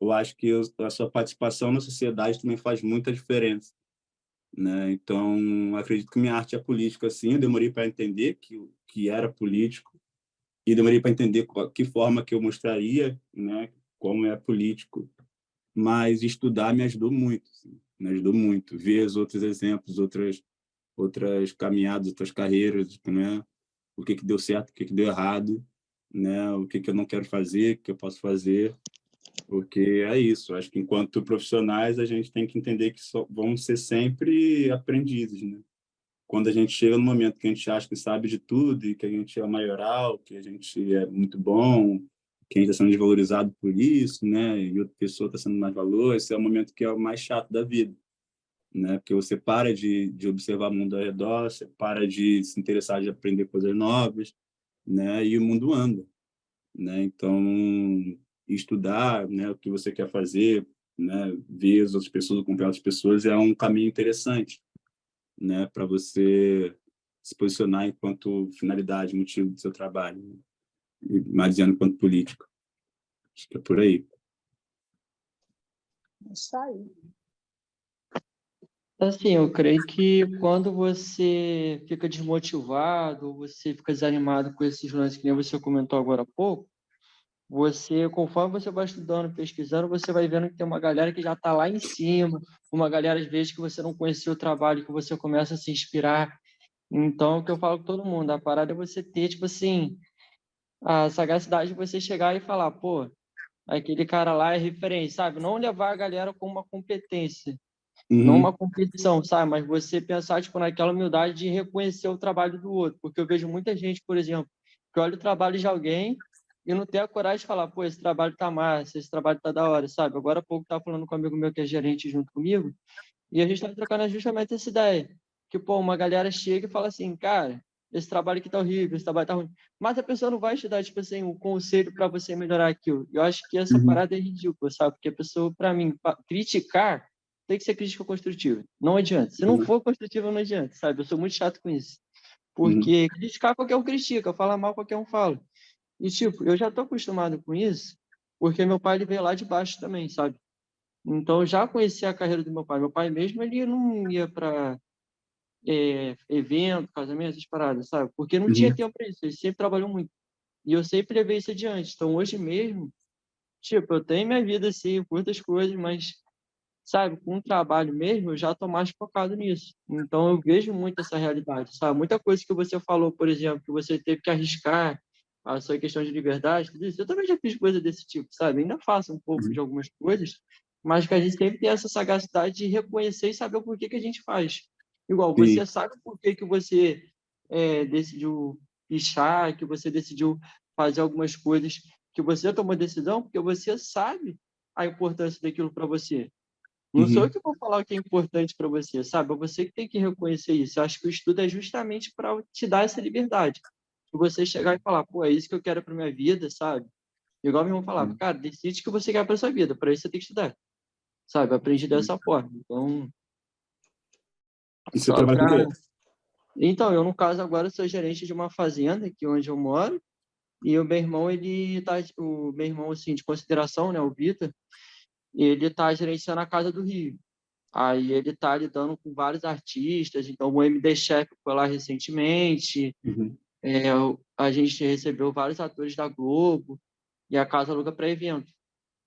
Eu acho que a sua participação na sociedade também faz muita diferença, né? Então, acredito que minha arte é política, sim. Eu demorei para entender que era político e demorei para entender que forma que eu mostraria, né? Como é político. Mas estudar me ajudou muito, assim, me ajudou muito. Ver os outros exemplos, outras caminhadas, outras carreiras, né? O que deu certo, o que deu errado, né? O que eu não quero fazer, o que eu posso fazer. Porque é isso, acho que enquanto profissionais a gente tem que entender que vamos ser sempre aprendizes, né? quando a gente chega no momento que a gente acha que sabe de tudo e que a gente é o maioral, que a gente é muito bom, que a gente está sendo desvalorizado por isso, né? E outra pessoa está sendo mais valor, esse é o momento que é o mais chato da vida, né? Porque você para de observar o mundo ao redor, você para de se interessar de aprender coisas novas, né? E o mundo anda, né? Então, estudar, né, o que você quer fazer, né, ver as outras pessoas, acompanhar outras pessoas é um caminho interessante, né, para você se posicionar enquanto finalidade, motivo do seu trabalho, né? E mais dizendo enquanto político. Acho que é por aí. Isso aí. Assim, eu creio que quando você fica desmotivado, ou você fica desanimado com esses lances que nem você comentou agora há pouco, você, conforme você vai estudando, pesquisando, você vai vendo que tem uma galera que já está lá em cima, uma galera, às vezes, que você não conhecia o trabalho, que você começa a se inspirar. Então, o que eu falo com todo mundo, a parada é você ter, tipo assim, a sagacidade de você chegar e falar, pô, aquele cara lá é referência, sabe? Não levar a galera com uma competência, não Uhum, uma competição, sabe? Mas você pensar, tipo, naquela humildade de reconhecer o trabalho do outro. Porque eu vejo muita gente, por exemplo, que olha o trabalho de alguém e não tem a coragem de falar, pô, esse trabalho tá massa, esse trabalho tá da hora, sabe? Agora há pouco eu tava falando com um amigo meu que é gerente junto comigo, e a gente tava trocando justamente essa ideia. Que, pô, uma galera chega e fala assim, cara, esse trabalho aqui tá horrível, esse trabalho tá ruim. Mas a pessoa não vai te dar, tipo assim, um conselho para você melhorar aquilo. Eu acho que essa uhum, parada é ridícula, sabe? Porque a pessoa, para mim, criticar tem que ser crítica construtiva. Não adianta. Se não uhum, for construtiva, não adianta, sabe? Eu sou muito chato com isso. uhum, Porque criticar qualquer um critica, falar mal qualquer um fala. E, tipo, eu já tô acostumado com isso, porque meu pai ele veio lá de baixo também, sabe? Então, eu já conhecia a carreira do meu pai. Meu pai mesmo, ele não ia para evento, casamento, essas paradas, sabe? Porque não tinha uhum, tempo para isso. Ele sempre trabalhou muito. E eu sempre levei isso adiante. Então, hoje mesmo, tipo, eu tenho minha vida, assim, muitas coisas, mas sabe, com o trabalho mesmo, eu já estou mais focado nisso. Então, eu vejo muito essa realidade, sabe? Muita coisa que você falou, por exemplo, que você teve que arriscar a sua questão de liberdade, tudo isso. Eu também já fiz coisa desse tipo, sabe? Ainda faço um pouco de algumas coisas, mas que a gente sempre tem essa sagacidade de reconhecer e saber o porquê que a gente faz. Igual, sim, você sabe o porquê que você decidiu pichar, que você decidiu fazer algumas coisas, que você tomou decisão, porque você sabe a importância daquilo para você. Não sou eu uhum, que vou falar o que é importante para você, sabe? É você que tem que reconhecer isso. Eu acho que o estudo é justamente para te dar essa liberdade. De você chegar e falar, pô, é isso que eu quero para minha vida, sabe? Igual meu irmão falava, uhum. cara, decide o que você quer para sua vida, para isso você tem que estudar, sabe? Eu aprendi dessa forma. Então, E você só trabalha com o para. quê? Então, eu, no caso, agora sou gerente de uma fazenda aqui onde eu moro, e o meu irmão, ele tá. O meu irmão, assim, de consideração, né, o Vitor, ele tá gerenciando a Casa do Rio. Aí ele está lidando com vários artistas, então o MD Chef foi lá recentemente, Uhum, a gente recebeu vários atores da Globo, e a casa aluga para evento.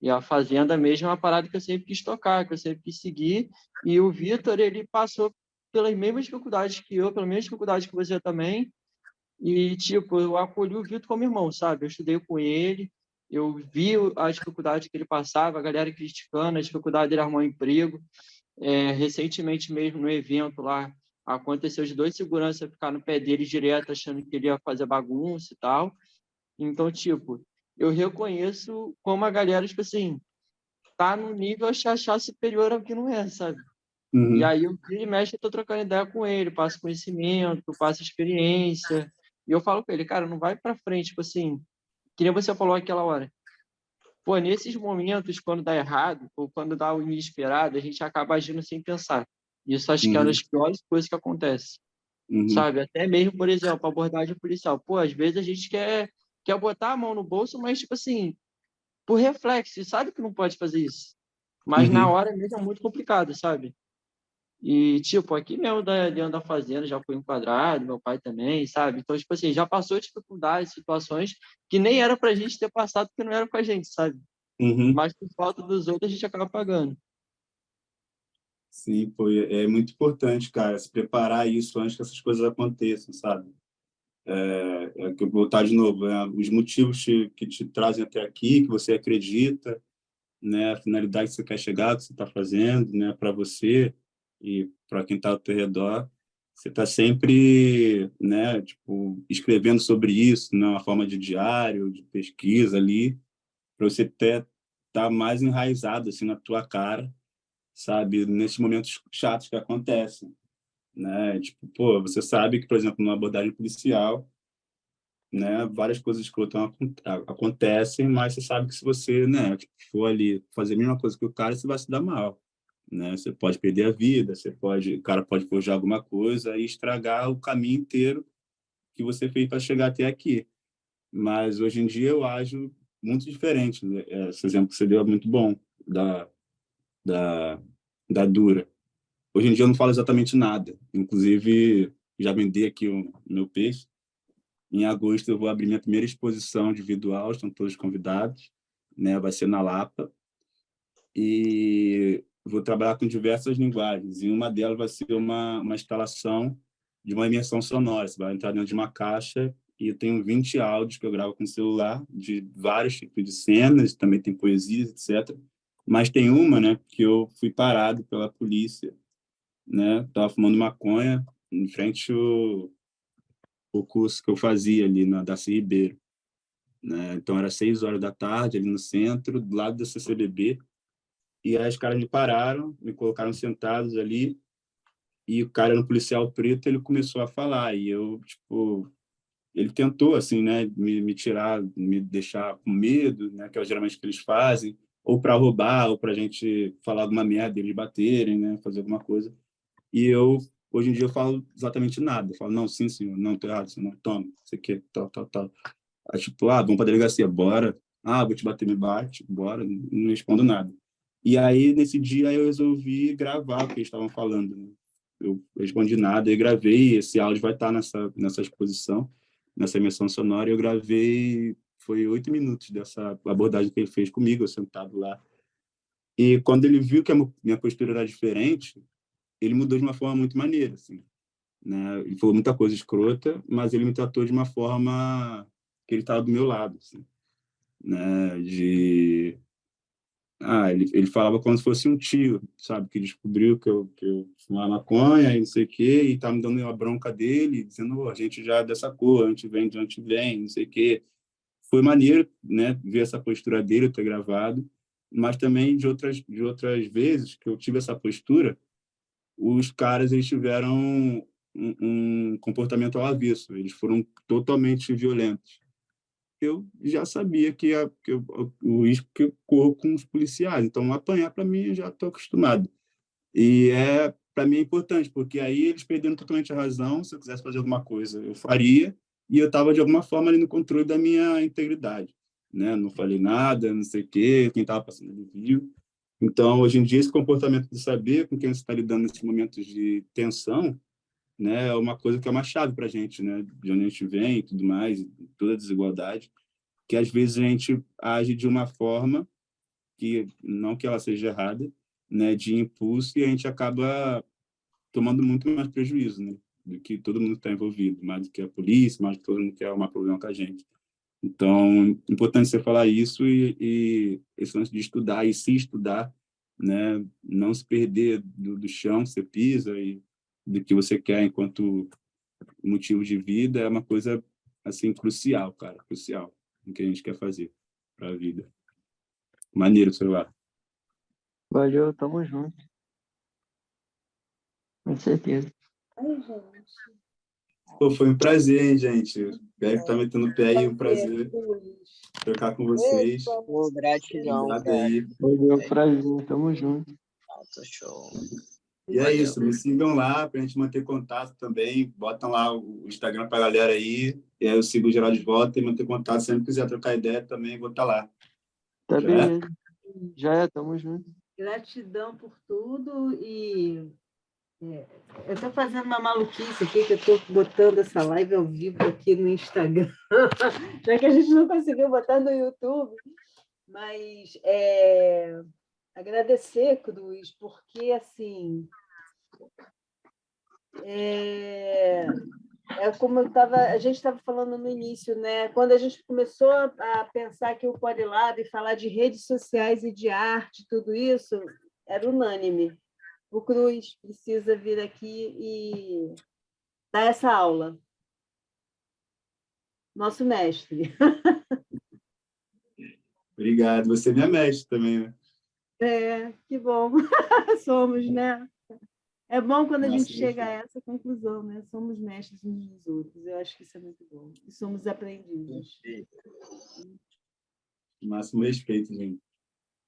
E a Fazenda mesmo é uma parada que eu sempre quis tocar, que eu sempre quis seguir, e o Vitor, ele passou pelas mesmas dificuldades que eu, pelas mesmas dificuldades que você também, e, tipo, eu acolhi o Vitor como irmão, sabe? Eu estudei com ele, eu vi a dificuldade que ele passava, a galera criticando, a dificuldade dele arrumar um emprego, recentemente mesmo no evento lá, aconteceu de dois seguranças ficar no pé dele direto, achando que ele ia fazer bagunça e tal. Então, tipo, eu reconheço como a galera, tipo assim, tá no nível achar superior ao que não é, sabe? E uhum, aí, eu vira e mexe, eu tô trocando ideia com ele, passo conhecimento, passo experiência. E eu falo com ele, cara, não vai pra frente, tipo assim, que nem você falou aquela hora. Pô, nesses momentos, quando dá errado, ou quando dá o inesperado, a gente acaba agindo sem pensar. Isso acho que é uma uhum, das piores coisas que acontece, uhum, sabe? Até mesmo, por exemplo, a abordagem policial. Pô, às vezes a gente quer botar a mão no bolso, mas, tipo assim, por reflexo, e sabe que não pode fazer isso. Mas na uhum, hora mesmo é muito complicado, sabe? E, tipo, aqui mesmo dentro da fazenda já foi enquadrado, meu pai também, sabe? Então, tipo assim, já passou dificuldades, situações que nem era pra gente ter passado, porque não era com a gente, sabe? uhum. Mas por falta dos outros a gente acaba pagando. Sim, pô, é muito importante, cara, se preparar isso antes que essas coisas aconteçam, sabe? Que eu vou voltar de novo, os motivos que te trazem até aqui, que você acredita, né? A finalidade que você quer chegar, que você está fazendo, né? Para você e para quem está ao teu redor. você está sempre, né, tipo, escrevendo sobre isso, né, uma forma de diário, de pesquisa ali, para você tá mais enraizado assim na tua cara, sabe, nesses momentos chatos que acontecem, né? Tipo, pô, você sabe que, por exemplo, numa abordagem policial, né, várias coisas escrotas acontecem, mas você sabe que se você, né, tipo, for ali fazer a mesma coisa que o cara, você vai se dar mal, né? Você pode perder a vida, o cara pode forjar alguma coisa e estragar o caminho inteiro que você fez para chegar até aqui. Mas hoje em dia eu ajo muito diferente, né? Esse exemplo que você deu é muito bom da da Dura. Hoje em dia eu não falo exatamente nada. Inclusive, já vendi aqui o meu peixe. Em agosto eu vou abrir minha primeira exposição individual, estão todos convidados, né? Vai ser na Lapa. E vou trabalhar com diversas linguagens. E uma delas vai ser uma instalação de uma imersão sonora. Você vai entrar dentro de uma caixa e eu tenho 20 áudios que eu gravo com o celular, de vários tipos de cenas, também tem poesias, etc. Mas tem uma, né, que eu fui parado pela polícia, né? Estava fumando maconha em frente ao curso que eu fazia ali na Darcy Ribeiro, né? Então era 6 horas da tarde ali no centro, do lado da CCBB, e aí os caras me pararam, me colocaram sentados ali, e o cara era um policial preto, ele começou a falar, e eu, tipo, ele tentou, assim, né, me tirar, me deixar com medo, né, que é geralmente o que eles fazem, ou para roubar, ou para a gente falar alguma merda, eles baterem, né, fazer alguma coisa. E eu, hoje em dia, eu falo exatamente nada. Eu falo, não, sim, senhor, não, tô errado, senhor, não, toma, você quer, tal, tal, tal. Aí, tipo, vamos pra delegacia, bora. Ah, vou te bater, me bate, bora, não respondo nada. E aí, nesse dia, eu resolvi gravar o que eles estavam falando, né? Eu respondi nada e gravei. Esse áudio vai estar nessa exposição, nessa emissão sonora. Eu gravei, foi 8 minutos dessa abordagem que ele fez comigo, eu sentado lá. E quando ele viu que a minha postura era diferente, ele mudou de uma forma muito maneira, assim, né? Ele falou muita coisa escrota, mas ele me tratou de uma forma que ele estava do meu lado, assim, né? Ele falava como se fosse um tio, sabe? Que descobriu que eu fumava maconha e não sei o quê, e estava me dando a bronca dele, dizendo, oh, a gente já é dessa cor, a gente vem de onde vem, não sei o quê. Foi maneiro, né? Ver essa postura dele, eu ter gravado, mas também de outras vezes que eu tive essa postura, os caras eles tiveram um comportamento ao avesso, eles foram totalmente violentos. Eu já sabia o risco que eu corro com os policiais, então apanhar para mim eu já estou acostumado. E para mim é importante, porque aí eles perderam totalmente a razão. Se eu quisesse fazer alguma coisa, eu faria, e eu estava de alguma forma ali no controle da minha integridade, né? Não falei nada, não sei o quê, quem estava passando ali viu. Então, hoje em dia, esse comportamento de saber com quem você está lidando nesses momentos de tensão, né, é uma coisa que é uma chave para a gente, né, de onde a gente vem e tudo mais, toda a desigualdade, que às vezes a gente age de uma forma que, não que ela seja errada, né, de impulso, e a gente acaba tomando muito mais prejuízo, né, do que todo mundo está envolvido, mais do que a polícia, mais do que todo mundo quer arrumar problema com a gente. Então, é importante você falar isso e esse lance de estudar e se estudar, né? Não se perder do chão que você pisa e do que você quer enquanto motivo de vida é uma coisa, assim, crucial, cara, crucial no que a gente quer fazer para a vida. Maneiro, celular. Valeu, tamo junto. Com certeza. Ai, gente. Pô, foi um prazer, hein, gente? Espero que tá metendo o pé aí, um prazer Luiz. trocar com Beijo, vocês. Pô, gratidão, Obrigado cara. aí. Valeu, prazer, tamo junto. Tá show. E é Valeu. isso, me sigam lá para a gente manter contato também. Botam lá o Instagram para a galera aí. E aí eu sigo o Geraldo de volta e manter contato. Se sempre quiser trocar ideia também, vou estar lá. Tá Já é? beleza. Já é, tamo junto. Gratidão por tudo e eu estou fazendo uma maluquice aqui, que eu estou botando essa live ao vivo aqui no Instagram, já que a gente não conseguiu botar no YouTube, mas agradecer, Cruz, porque assim como a gente estava falando no início, né? Quando a gente começou a pensar que o Podlab e falar de redes sociais e de arte, tudo isso, era unânime. O Cruz precisa vir aqui dar essa aula? Nosso mestre. Obrigado. Você é minha mestre também, né? Que bom. Somos, né? É bom quando a Nossa, gente chega a essa conclusão, né? Somos mestres uns dos outros. Eu acho que isso é muito bom. E somos aprendizes. máximo respeito, gente.